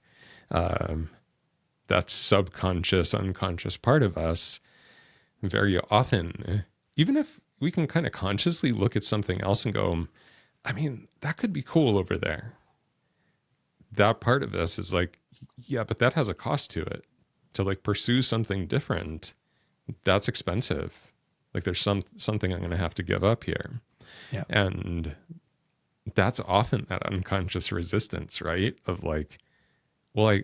that subconscious, unconscious part of us, very often, even if we can kind of consciously look at something else and go, I mean, that could be cool over there. That part of us is like, yeah, but that has a cost to it. To like pursue something different, that's expensive. Like there's something I'm going to have to give up here. Yeah. And that's often that unconscious resistance, right? Of like, well,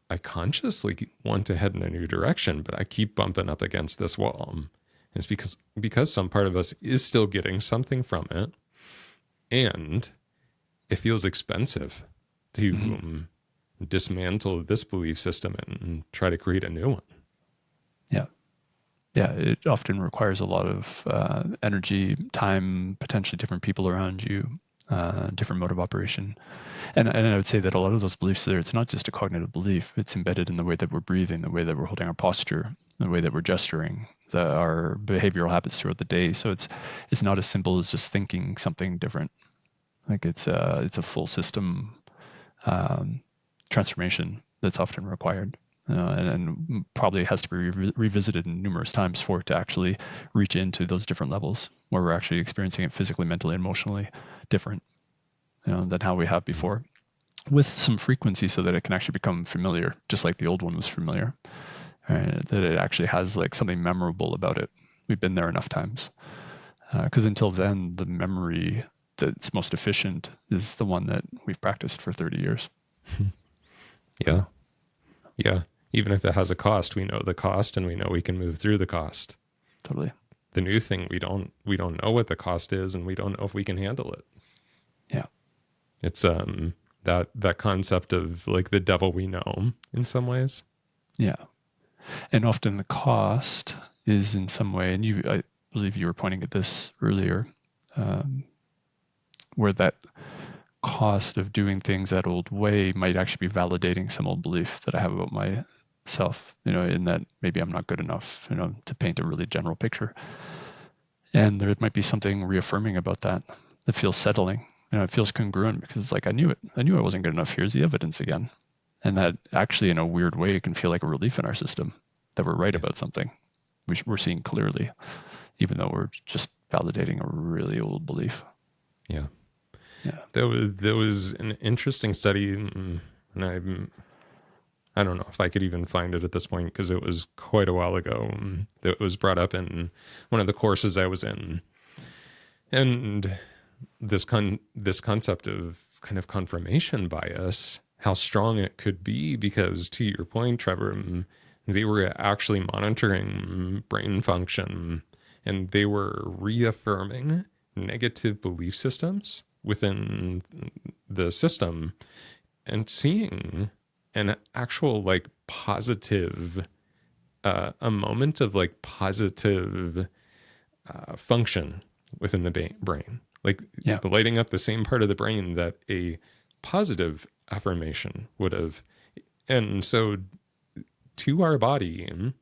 I consciously want to head in a new direction, but I keep bumping up against this wall. And it's because some part of us is still getting something from it, and it feels expensive to dismantle this belief system and try to create a new one. Yeah. Yeah, it often requires a lot of energy, time, potentially different people around you, different mode of operation. And I would say that a lot of those beliefs there, it's not just a cognitive belief. It's embedded in the way that we're breathing, the way that we're holding our posture, the way that we're gesturing, our behavioral habits throughout the day. So it's not as simple as just thinking something different. Like it's a full system transformation that's often required. And probably has to be revisited numerous times for it to actually reach into those different levels where we're actually experiencing it physically, mentally, emotionally different, than how we have before, with some frequency so that it can actually become familiar, just like the old one was familiar, right? That it actually has like something memorable about it. We've been there enough times. Because until then, the memory that's most efficient is the one that we've practiced for 30 years. Yeah. Yeah. Even if it has a cost, we know the cost and we know we can move through the cost. Totally. The new thing, we don't know what the cost is, and we don't know if we can handle it. Yeah. It's that concept of like the devil we know in some ways. Yeah. And often the cost is in some way, and I believe you were pointing at this earlier, where that cost of doing things that old way might actually be validating some old belief that I have about myself, in that maybe I'm not good enough, to paint a really general picture. And there might be something reaffirming about that feels settling. It feels congruent because it's like, I knew I wasn't good enough. Here's the evidence again. And that actually in a weird way, it can feel like a relief in our system that we're right about something, which we're seeing clearly, even though we're just validating a really old belief. Yeah. Yeah. There was an interesting study, and I don't know if I could even find it at this point because it was quite a while ago. That was brought up in one of the courses I was in, and this concept of kind of confirmation bias, how strong it could be, because to your point, Trevor, they were actually monitoring brain function, and they were reaffirming negative belief systems within the system and seeing an actual like positive, a moment of like positive function within the brain, like lighting up the same part of the brain that a positive affirmation would have. And so to our body,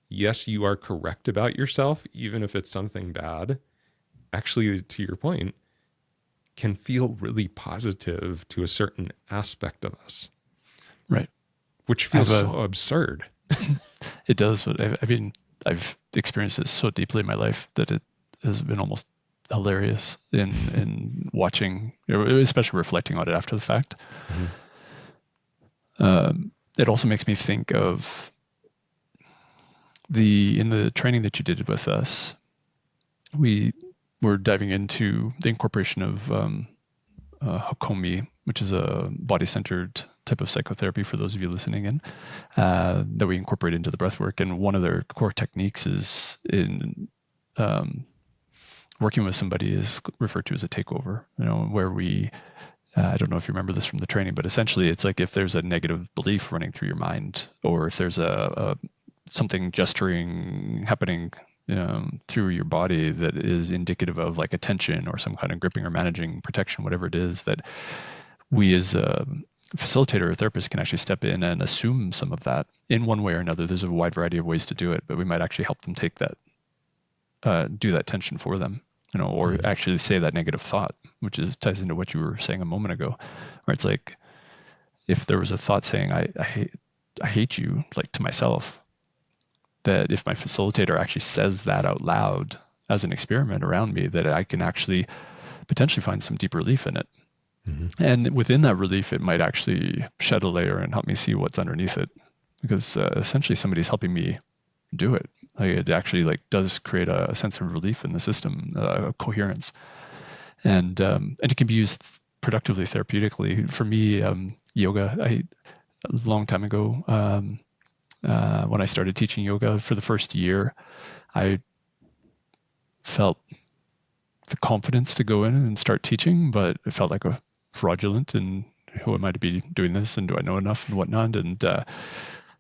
yes, you are correct about yourself, even if it's something bad, actually, to your point, can feel really positive to a certain aspect of us. Right. Which feels so absurd. It does. But I've experienced it so deeply in my life that it has been almost hilarious in watching, especially reflecting on it after the fact. Mm-hmm. It also makes me think of in the training that you did with us, we were diving into the incorporation of Hakomi, which is a body-centered type of psychotherapy for those of you listening in, that we incorporate into the breathwork. And one of their core techniques is in working with somebody is referred to as a takeover, where we, I don't know if you remember this from the training, but essentially it's like if there's a negative belief running through your mind, or if there's a something gesturing happening through your body that is indicative of like a tension or some kind of gripping or managing protection, whatever it is, that we as a facilitator or therapist can actually step in and assume some of that in one way or another. There's a wide variety of ways to do it, but we might actually help them take that, do that tension for them, or actually say that negative thought, which ties into what you were saying a moment ago, where it's like, if there was a thought saying, I hate you, like to myself, that if my facilitator actually says that out loud as an experiment around me, that I can actually potentially find some deep relief in it. Mm-hmm. And within that relief, it might actually shed a layer and help me see what's underneath it. Because essentially somebody's helping me do it. Like it actually like does create a sense of relief in the system, coherence, and it can be used productively therapeutically. For me, yoga, a long time ago, when I started teaching yoga for the first year, I felt the confidence to go in and start teaching, but it felt like a fraudulent and who am I to be doing this and do I know enough and whatnot, and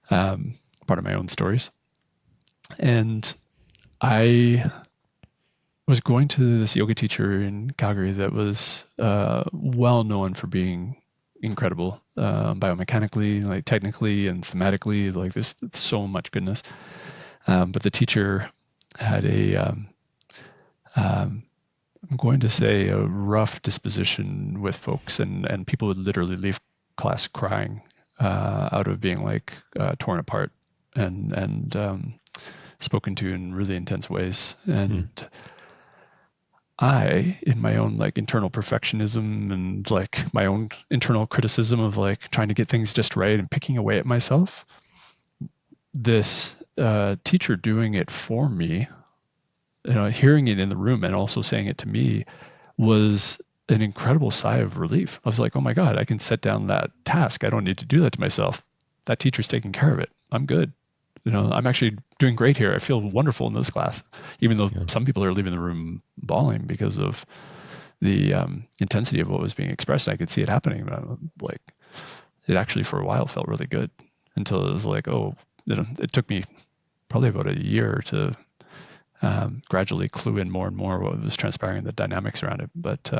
part of my own stories. And I was going to this yoga teacher in Calgary that was well known for being incredible biomechanically, like technically and thematically. Like there's so much goodness. But the teacher had I'm going to say a rough disposition with folks, and people would literally leave class crying out of being like torn apart and spoken to in really intense ways. And I, in my own like internal perfectionism and like my own internal criticism of like trying to get things just right and picking away at myself, this teacher doing it for me, hearing it in the room and also saying it to me was an incredible sigh of relief. I was like, oh my God, I can set down that task. I don't need to do that to myself. That teacher's taking care of it. I'm good. I'm actually doing great here. I feel wonderful in this class, even though some people are leaving the room bawling because of the intensity of what was being expressed. I could see it happening, but like, it actually for a while felt really good until it was like, it took me probably about a year to gradually clue in more and more what was transpiring, the dynamics around it. But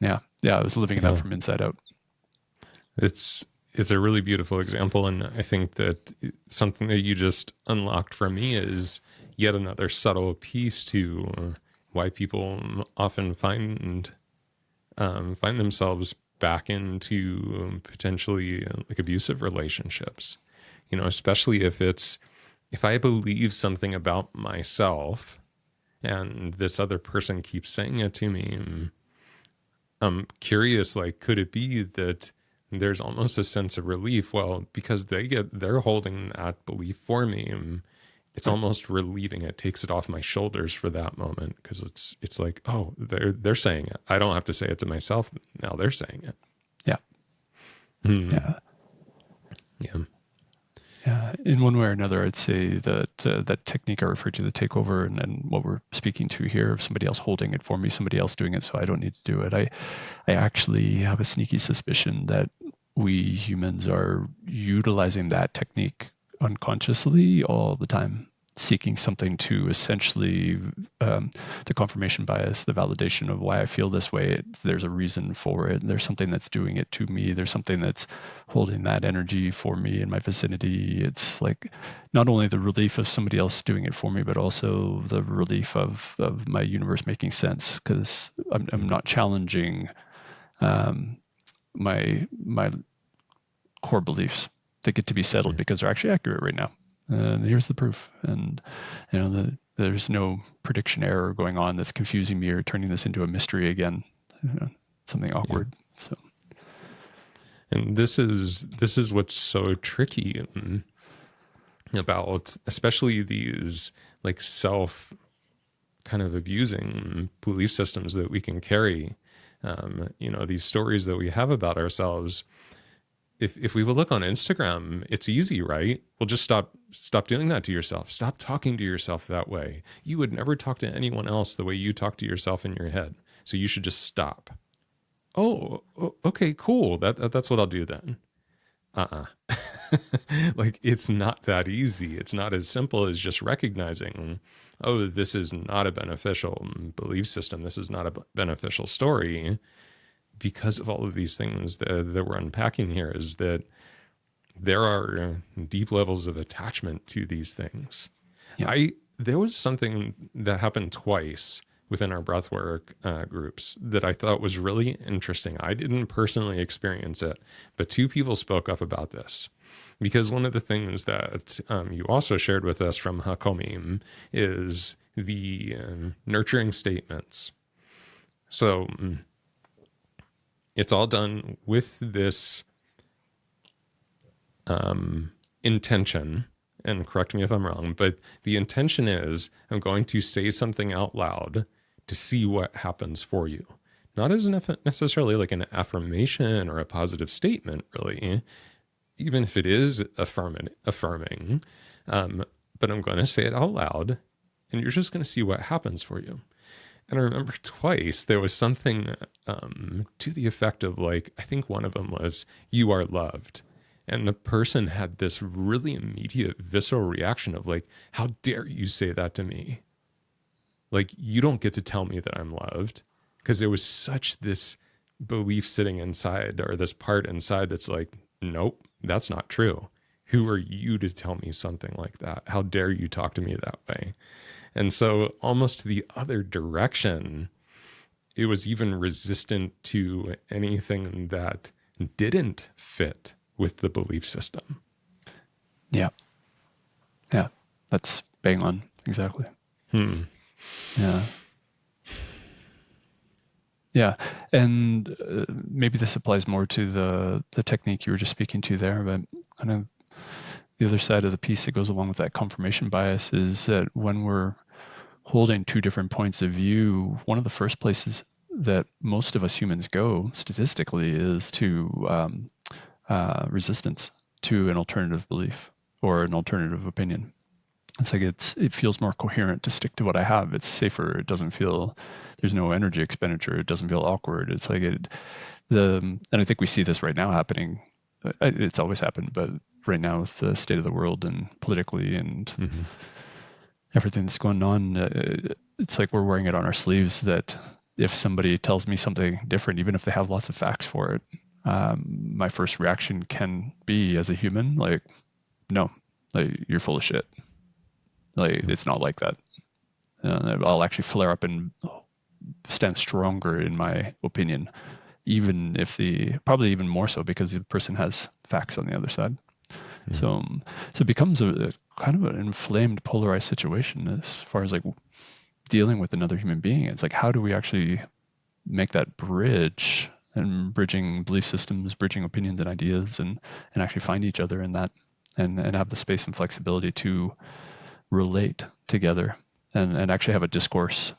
I was living it up from inside out. It's a really beautiful example, and I think that something that you just unlocked for me is yet another subtle piece to why people often find themselves back into potentially like abusive relationships. Especially if I believe something about myself and this other person keeps saying it to me, I'm curious, like, could it be that there's almost a sense of relief? Well, because they're holding that belief for me. It's almost relieving. It takes it off my shoulders for that moment, because it's like, oh, they're saying it. I don't have to say it to myself. Now they're saying it. Yeah. Yeah. Yeah. In one way or another, I'd say that that technique I referred to, the takeover, and what we're speaking to here, of somebody else holding it for me, somebody else doing it so I don't need to do it. I actually have a sneaky suspicion that we humans are utilizing that technique unconsciously all the time, seeking something to essentially the confirmation bias, the validation of why I feel this way. There's a reason for it. There's something that's doing it to me. There's something that's holding that energy for me in my vicinity. It's like not only the relief of somebody else doing it for me, but also the relief of my universe making sense, because I'm not challenging my core beliefs. They get to be settled because they're actually accurate right now. And here's the proof. And there's no prediction error going on that's confusing me or turning this into a mystery again, something awkward. So, and this is what's so tricky about especially these like self kind of abusing belief systems that we can carry. These stories that we have about ourselves. If we will look on Instagram, it's easy, right? Well, just stop doing that to yourself. Stop talking to yourself that way. You would never talk to anyone else the way you talk to yourself in your head. So you should just stop. Oh, okay, cool. That's what I'll do then. Like, it's not that easy. It's not as simple as just recognizing, oh, this is not a beneficial belief system. This is not a beneficial story. Because of all of these things that we're unpacking here, is that there are deep levels of attachment to these things. Yeah. There was something that happened twice within our breathwork groups that I thought was really interesting. I didn't personally experience it, but two people spoke up about this. Because one of the things that you also shared with us from Hakomi is the nurturing statements. So it's all done with this intention and correct me if I'm wrong, but the intention is I'm going to say something out loud to see what happens for you. Not as necessarily like an affirmation or a positive statement, really, even if it is affirming. But I'm going to say it out loud, and you're just going to see what happens for you. And I remember twice there was something to the effect of like, I think one of them was, "You are loved." And the person had this really immediate visceral reaction of like, "How dare you say that to me? Like, you don't get to tell me that I'm loved." Because there was such this belief sitting inside, or this part inside that's like, "Nope, that's not true. Who are you to tell me something like that? How dare you talk to me that way?" And so almost to the other direction, it was even resistant to anything that didn't fit with the belief system. Yeah. Yeah. That's bang on. Exactly. Yeah. Yeah. And maybe this applies more to the technique you were just speaking to there, but kind of the other side of the piece that goes along with that confirmation bias is that when we're holding two different points of view, one of the first places that most of us humans go statistically is to resistance to an alternative belief or an alternative opinion. It's like it feels more coherent to stick to what I have. It's safer. It doesn't feel, there's no energy expenditure. It doesn't feel awkward. It's like and I think we see this right now happening. It's always happened, but right now with the state of the world and politically and everything that's going on, it's like we're wearing it on our sleeves that if somebody tells me something different, even if they have lots of facts for it, my first reaction can be, as a human, like, no, like, you're full of shit. Like, it's not like that. I'll actually flare up and stand stronger in my opinion, even if probably even more so because the person has facts on the other side. So it becomes a kind of an inflamed, polarized situation as far as like dealing with another human being. It's like, how do we actually make that bridge, and bridging belief systems, bridging opinions and ideas, and actually find each other in that, and have the space and flexibility to relate together and actually have a discourse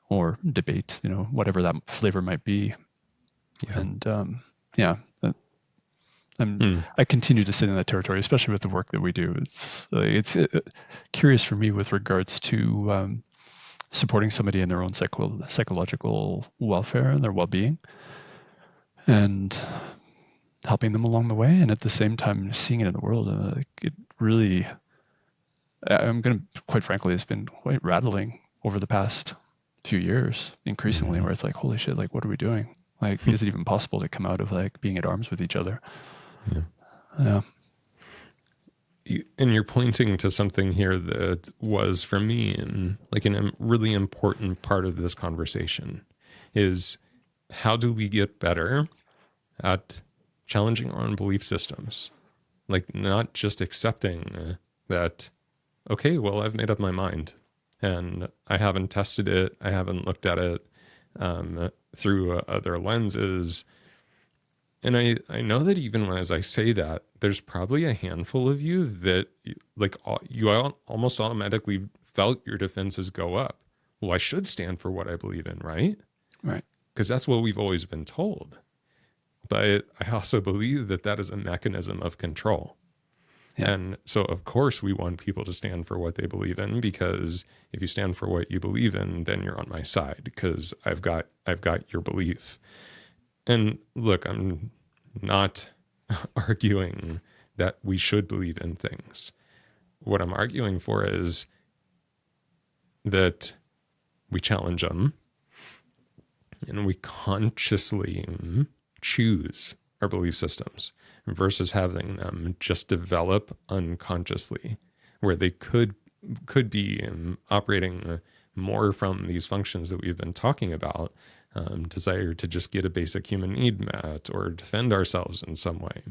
or debate, whatever that flavor might be. Yeah. And I continue to sit in that territory, especially with the work that we do. It's curious for me with regards to supporting somebody in their own psychological welfare and their well-being, and helping them along the way, and at the same time seeing it in the world. It really, I'm going to, quite frankly, it's been quite rattling over the past few years, increasingly, where it's like, holy shit, like, what are we doing? Like, is it even possible to come out of like being at arms with each other? Yeah. And you're pointing to something here that was, for me, like a really important part of this conversation is, how do we get better at challenging our own belief systems? Like, not just accepting that, okay, well, I've made up my mind and I haven't tested it. I haven't looked at it through other lenses. And I know that even as I say that, there's probably a handful of you that, like, you almost automatically felt your defenses go up. Well, I should stand for what I believe in, right? Right. Because that's what we've always been told. But I also believe that that is a mechanism of control. Yeah. And so, of course, we want people to stand for what they believe in, because if you stand for what you believe in, then you're on my side, because I've got your belief. And look, I'm not arguing that we should believe in things. What I'm arguing for is that we challenge them and we consciously choose our belief systems versus having them just develop unconsciously, where they could be operating more from these functions that we've been talking about, desire to just get a basic human need met or defend ourselves in some way.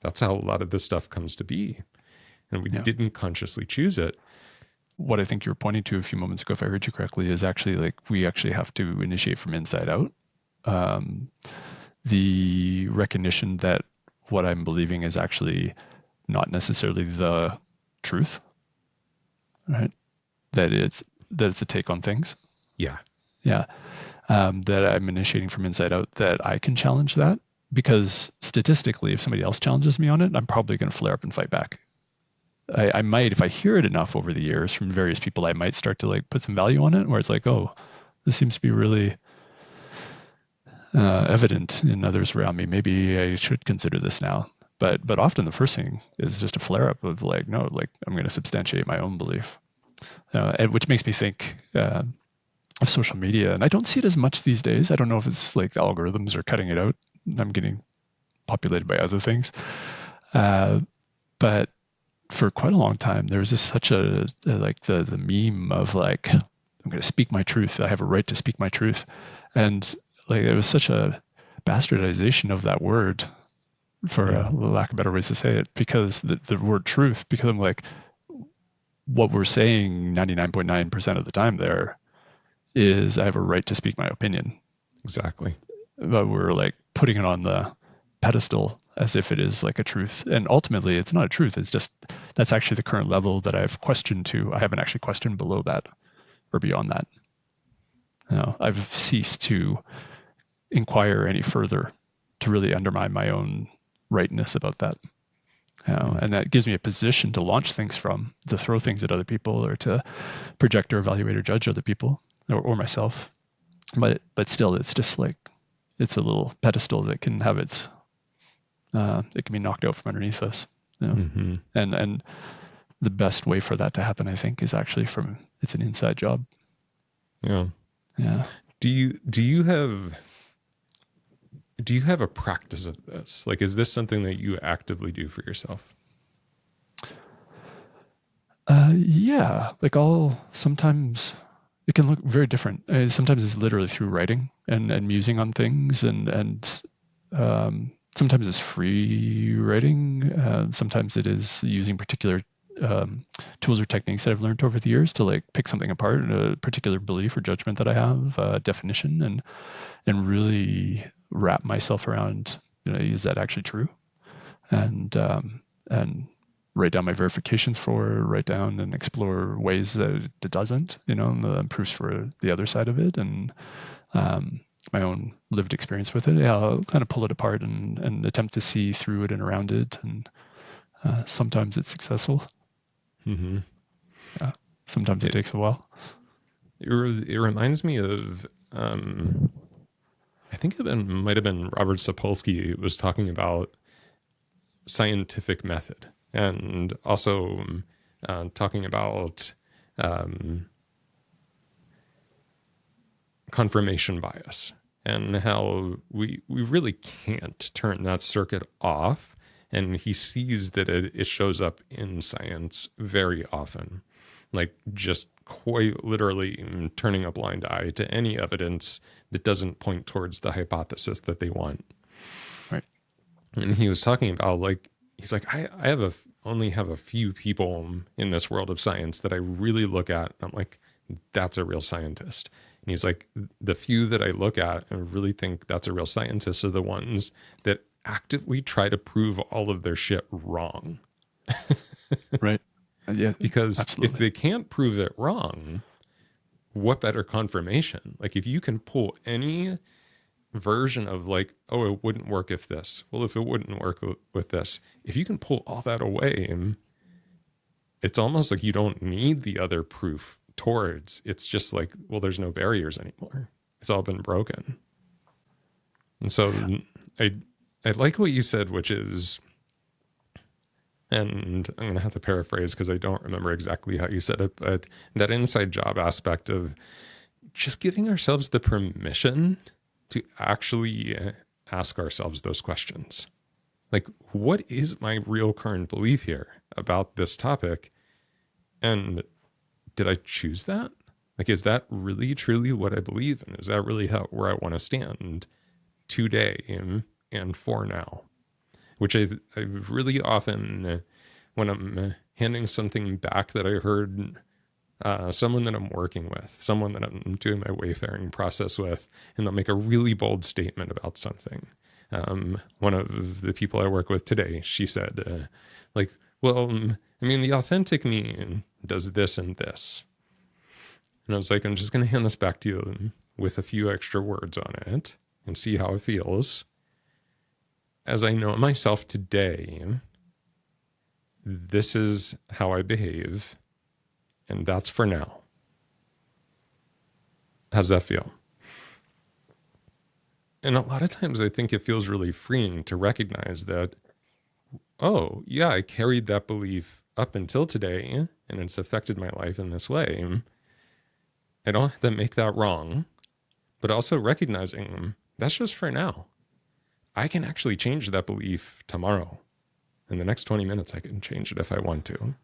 That's how a lot of this stuff comes to be. And we didn't consciously choose it. What I think you were pointing to a few moments ago, if I heard you correctly, is actually like we actually have to initiate from inside out. The recognition that what I'm believing is actually not necessarily the truth, right? That it's a take on things. Yeah. Yeah. That I'm initiating from inside out, that I can challenge that, because statistically, if somebody else challenges me on it, I'm probably going to flare up and fight back. I might, if I hear it enough over the years from various people, I might start to like put some value on it, where it's like, oh, this seems to be really evident in others around me. Maybe I should consider this now. But often the first thing is just a flare up of like, no, like I'm going to substantiate my own belief, and which makes me think of social media. And I don't see it as much these days. I don't know if it's like the algorithms are cutting it out. I'm getting populated by other things. But for quite a long time, there was just such a like the meme of like, I'm going to speak my truth. I have a right to speak my truth. And like, it was such a bastardization of that word, for lack of better ways to say it, because the word truth became like what we're saying 99.9% of the time there is I have a right to speak my opinion. Exactly. But we're like putting it on the pedestal as if it is like a truth. And ultimately it's not a truth. It's just, that's actually the current level that I've questioned to. I haven't actually questioned below that or beyond that. I've ceased to inquire any further to really undermine my own rightness about that. And that gives me a position to launch things from, to throw things at other people, or to project or evaluate or judge other people or myself. But still, it's just like, it's a little pedestal that can have its, it can be knocked out from underneath us. And the best way for that to happen, I think, is actually it's an inside job. Yeah. Yeah. Do you have a practice of this? Like, is this something that you actively do for yourself? Yeah. Like sometimes it can look very different. Sometimes it's literally through writing and musing on things, and sometimes it's free writing. Sometimes it is using particular tools or techniques that I've learned over the years to like pick something apart, a particular belief or judgment that I have, definition, and really wrap myself around, is that actually true? And write down my verifications write down and explore ways that it doesn't, and the proofs for the other side of it, and my own lived experience with it. Yeah, I'll kind of pull it apart and attempt to see through it and around it. And sometimes it's successful. Mm-hmm. Yeah, sometimes it takes a while. It reminds me of, I think it might have been Robert Sapolsky was talking about scientific method, and also talking about confirmation bias, and how we really can't turn that circuit off. And he sees that it shows up in science very often, like just quite literally turning a blind eye to any evidence that doesn't point towards the hypothesis that they want. Right. And he was talking about, like, he's like, I only have a few people in this world of science that I really look at. And I'm like, that's a real scientist. And he's like, the few that I look at and really think that's a real scientist are the ones that actively try to prove all of their shit wrong. Right. Yeah. Because absolutely. if they can't prove it wrong, what better confirmation? Like, if you can pull any version of like, oh, it wouldn't work if this. Well, if it wouldn't work with this, if you can pull all that away, it's almost like you don't need the other proof towards. It's just like, well, there's no barriers anymore. It's all been broken. And so I like what you said, which is, and I'm going to have to paraphrase because I don't remember exactly how you said it, but that inside job aspect of just giving ourselves the permission to actually ask ourselves those questions. Like, what is my real current belief here about this topic? And did I choose that? Like, is that really truly what I believe? And is that really where I want to stand today and for now? Which I really often, when I'm handing something back that I heard someone that I'm working with, someone that I'm doing my wayfaring process with, and they'll make a really bold statement about something. One of the people I work with today, she said, like, well, I mean, the authentic me does this and this. And I was like, I'm just going to hand this back to you with a few extra words on it and see how it feels. As I know myself today, this is how I behave, and that's for now. How does that feel? And a lot of times I think it feels really freeing to recognize that, oh, yeah, I carried that belief up until today, and it's affected my life in this way. I don't have to make that wrong, but also recognizing that's just for now. I can actually change that belief tomorrow. In the next 20 minutes, I can change it if I want to.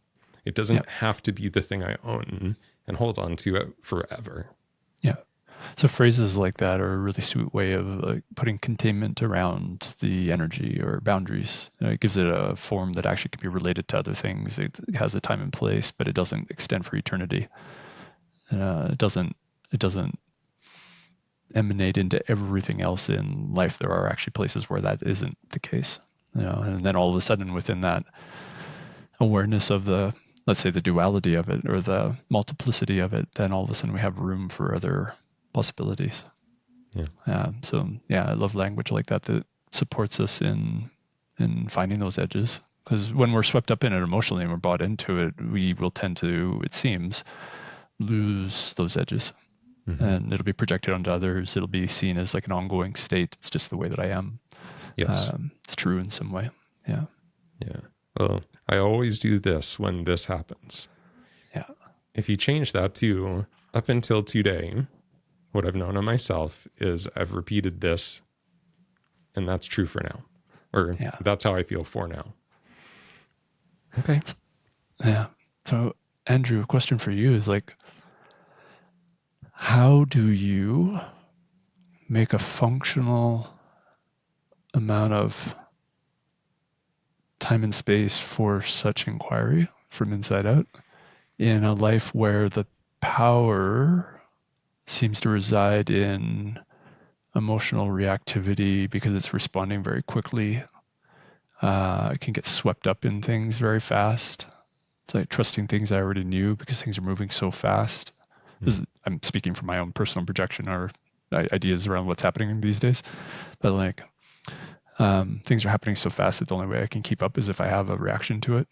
It doesn't have to be the thing I own and hold on to it forever. Yeah. So phrases like that are a really sweet way of putting containment around the energy or boundaries. It gives it a form that actually can be related to other things. It has a time and place, but it doesn't extend for eternity. It doesn't emanate into everything else in life. There are actually places where that isn't the case. And then all of a sudden within that awareness of the, let's say, the duality of it or the multiplicity of it, then all of a sudden we have room for other possibilities. So I love language like that supports us in finding those edges, because when we're swept up in it emotionally and we're bought into it, we will tend to, it seems, lose those edges. And it'll be projected onto others. It'll be seen as like an ongoing state. It's just the way that I am. Yes. It's true in some way. Yeah. Well, I always do this when this happens. Yeah. If you change that to up until today, what I've known of myself is I've repeated this, and that's true for now. Or that's how I feel for now. Okay. Yeah. So, Andrew, a question for you is like, how do you make a functional amount of time and space for such inquiry from inside out in a life where the power seems to reside in emotional reactivity because it's responding very quickly? It can get swept up in things very fast. It's like trusting things I already knew because things are moving so fast. I'm speaking from my own personal projection or ideas around what's happening these days. But like, things are happening so fast that the only way I can keep up is if I have a reaction to it,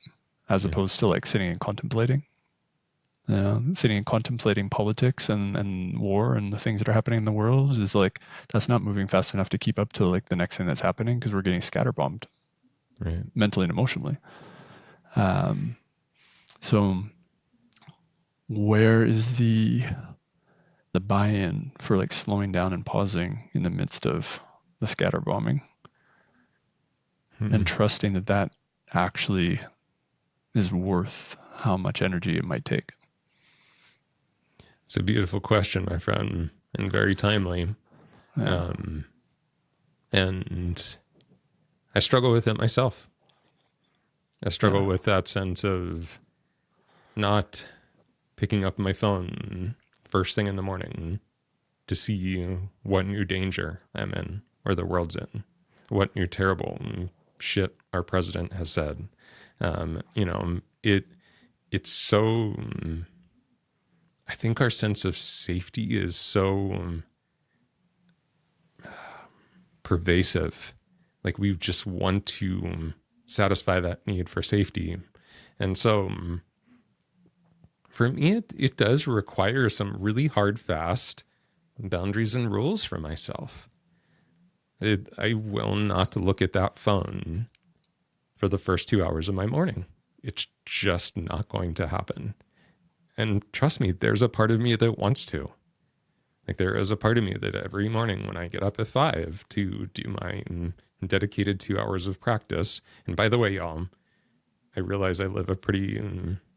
as opposed to like sitting and contemplating. Sitting and contemplating politics and war and the things that are happening in the world is like, that's not moving fast enough to keep up to like the next thing that's happening, because we're getting scatterbombed, right, mentally and emotionally. So where is the buy-in for like slowing down and pausing in the midst of the scatterbombing and trusting that that actually is worth how much energy it might take? It's a beautiful question, my friend, and very timely. And I struggle with it myself. I struggle with that sense of not picking up my phone first thing in the morning to see what new danger I'm in or the world's in, what new terrible shit our president has said. It's so, I think our sense of safety is so pervasive. Like we just want to satisfy that need for safety. And so for me, it does require some really hard, fast boundaries and rules for myself. I will not look at that phone for the first 2 hours of my morning. It's just not going to happen. And trust me, there's a part of me that wants to. Like there is a part of me that every morning when I get up at 5 to do my dedicated 2 hours of practice, and by the way, y'all, I realize I live a pretty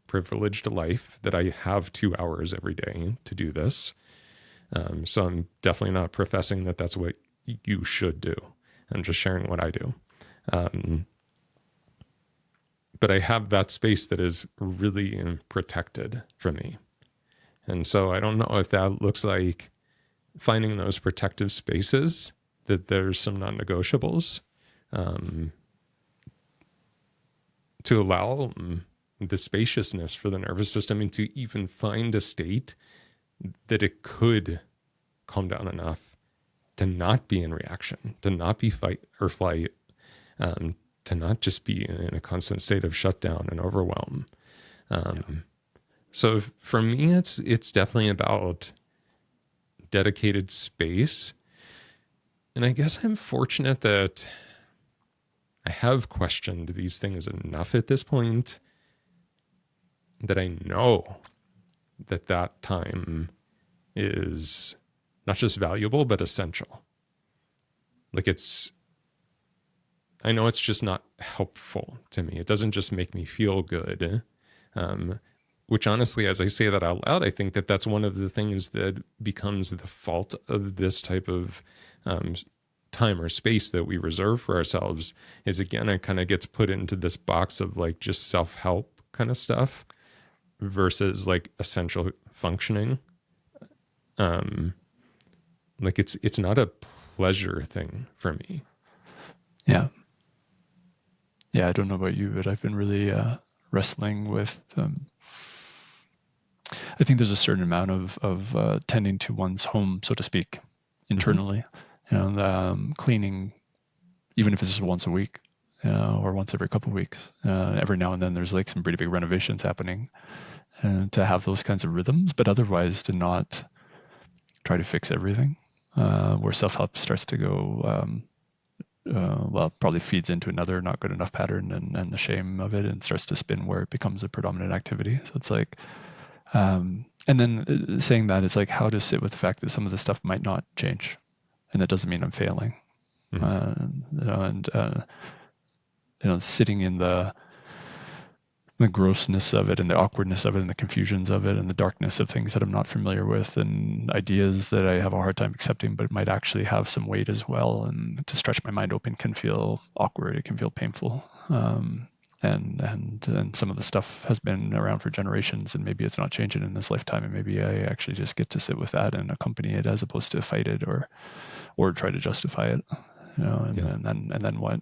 privileged life that I have 2 hours every day to do this. So I'm definitely not professing that that's what you should do. I'm just sharing what I do. But I have that space that is really protected from me. And so I don't know if that looks like finding those protective spaces, that there's some non-negotiables, to to allow the spaciousness for the nervous system and to even find a state that it could calm down enough to not be in reaction, to not be fight or flight, to not just be in a constant state of shutdown and overwhelm. So for me, it's definitely about dedicated space. And I guess I'm fortunate that I have questioned these things enough at this point that I know that time is not just valuable, but essential. Like I know it's just not helpful to me. It doesn't just make me feel good. Which honestly, as I say that out loud, I think that's one of the things that becomes the fault of this type of time or space that we reserve for ourselves is, again, it kind of gets put into this box of like just self-help kind of stuff versus like essential functioning. Like it's not a pleasure thing for me. Yeah. Yeah, I don't know about you, but I've been really wrestling with. I think there's a certain amount of tending to one's home, so to speak, internally. Cleaning, even if it's just once a week or once every couple of weeks. Every now and then, there's like some pretty big renovations happening, and to have those kinds of rhythms, but otherwise to not try to fix everything. Where self-help starts to go. Probably feeds into another not good enough pattern and the shame of it, and starts to spin where it becomes a predominant activity. So it's like, and then saying that, it's like how to sit with the fact that some of the stuff might not change, and that doesn't mean I'm failing. Sitting in the grossness of it and the awkwardness of it and the confusions of it and the darkness of things that I'm not familiar with and ideas that I have a hard time accepting, but it might actually have some weight as well. And to stretch my mind open can feel awkward. It can feel painful. And some of the stuff has been around for generations, and maybe it's not changing in this lifetime. And maybe I actually just get to sit with that and accompany it as opposed to fight it or try to justify it, and then what,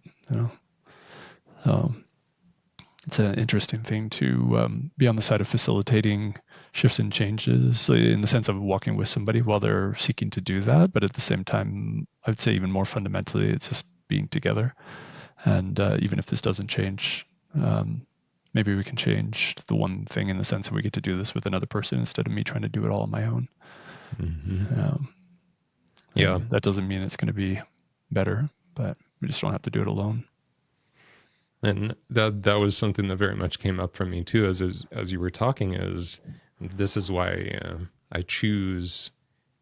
So it's an interesting thing to be on the side of facilitating shifts and changes in the sense of walking with somebody while they're seeking to do that. But at the same time, I would say even more fundamentally, it's just being together. And even if this doesn't change, maybe we can change the one thing in the sense that we get to do this with another person instead of me trying to do it all on my own. Yeah. That doesn't mean it's going to be better, but we just don't have to do it alone. And that was something that very much came up for me too, as you were talking. This is why I choose,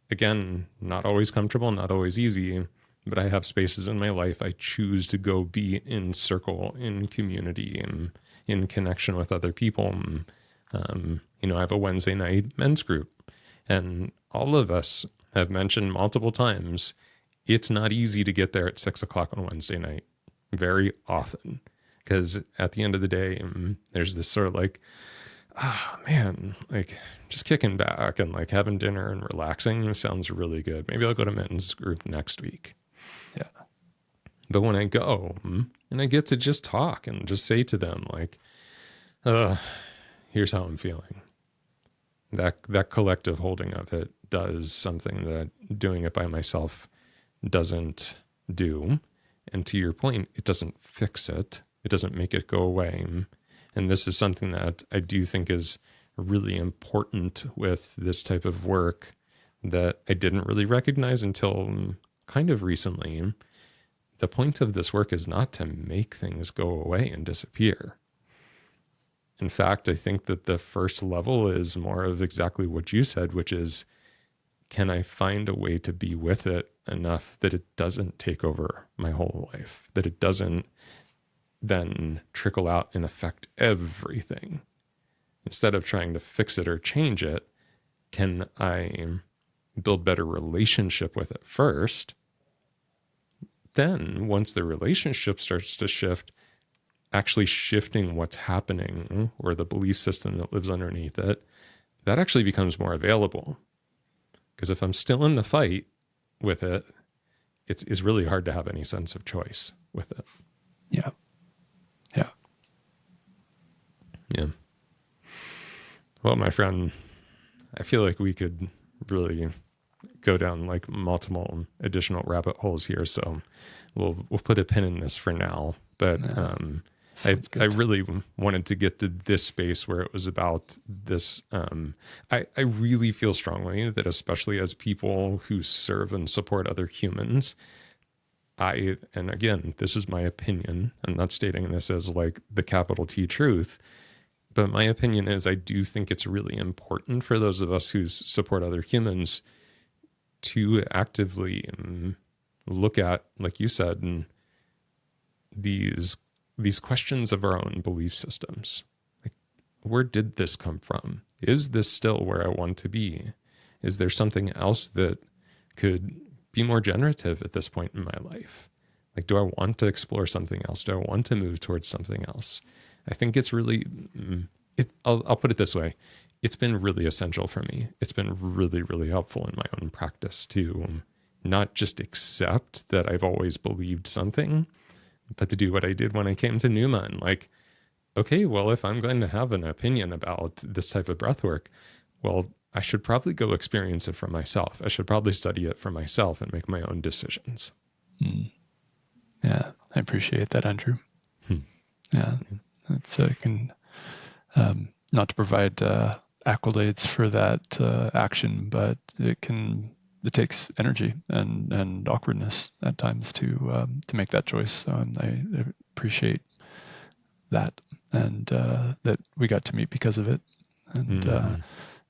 again, not always comfortable, not always easy, but I have spaces in my life I choose to go be in circle, in community, and in connection with other people. I have a Wednesday night men's group, and all of us have mentioned multiple times, it's not easy to get there at 6:00 on Wednesday night very often. Because at the end of the day, there's this sort of like, like just kicking back and like having dinner and relaxing sounds really good. Maybe I'll go to men's group next week. Yeah. But when I go and I get to just talk and just say to them like, here's how I'm feeling. That collective holding of it does something that doing it by myself doesn't do. And to your point, it doesn't fix it. It doesn't make it go away. And this is something that I do think is really important with this type of work that I didn't really recognize until kind of recently. The point of this work is not to make things go away and disappear. In fact, I think that the first level is more of exactly what you said, which is, can I find a way to be with it enough that it doesn't take over my whole life, that it doesn't then trickle out and affect everything? Instead of trying to fix it or change it, can I build better relationship with it first? Then once the relationship starts to shift, actually shifting what's happening or the belief system that lives underneath it, that actually becomes more available. Because if I'm still in the fight with it, it's really hard to have any sense of choice with it. Yeah. Yeah. Well, my friend, I feel like we could really go down like multiple additional rabbit holes here. So we'll put a pin in this for now. But I really wanted to get to this space where it was about this. I really feel strongly that, especially as people who serve and support other humans, and again, this is my opinion. I'm not stating this as like the capital T truth, but my opinion is I do think it's really important for those of us who support other humans to actively look at, like you said, and these questions of our own belief systems. Like, where did this come from? Is this still where I want to be? Is there something else that could be more generative at this point in my life? Like, do I want to explore something else? Do I want to move towards something else? I think it's really, I'll put it this way. It's been really essential for me. It's been really, really helpful in my own practice to not just accept that I've always believed something, but to do what I did when I came to Nūma and like, okay, well, if I'm going to have an opinion about this type of breath work, well, I should probably go experience it for myself. I should probably study it for myself and make my own decisions. Yeah, I appreciate that, Andrew. Yeah, it's can not to provide accolades for that action, but it takes energy and awkwardness at times to make that choice. So I appreciate that, and that we got to meet because of it, and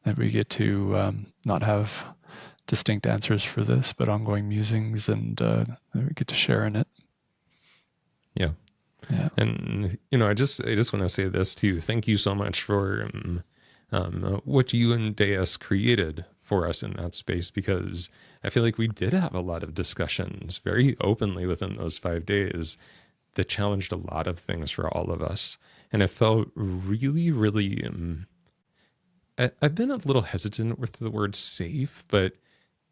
that we get to not have distinct answers for this, but ongoing musings, and that we get to share in it. Yeah. Yeah. And, I just want to say this too. Thank you so much for what you and Deus created for us in that space, because I feel like we did have a lot of discussions very openly within those 5 days that challenged a lot of things for all of us. And it felt really, really, I've been a little hesitant with the word safe, but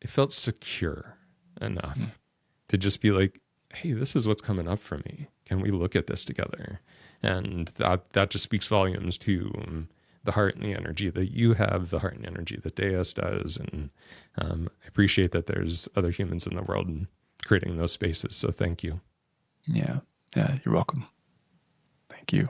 it felt secure enough to just be like, hey, this is what's coming up for me. Can we look at this together? And that just speaks volumes to the heart and the energy that you have, the heart and energy that Deus does. And I appreciate that there's other humans in the world creating those spaces. So thank you. Yeah, you're welcome. Thank you.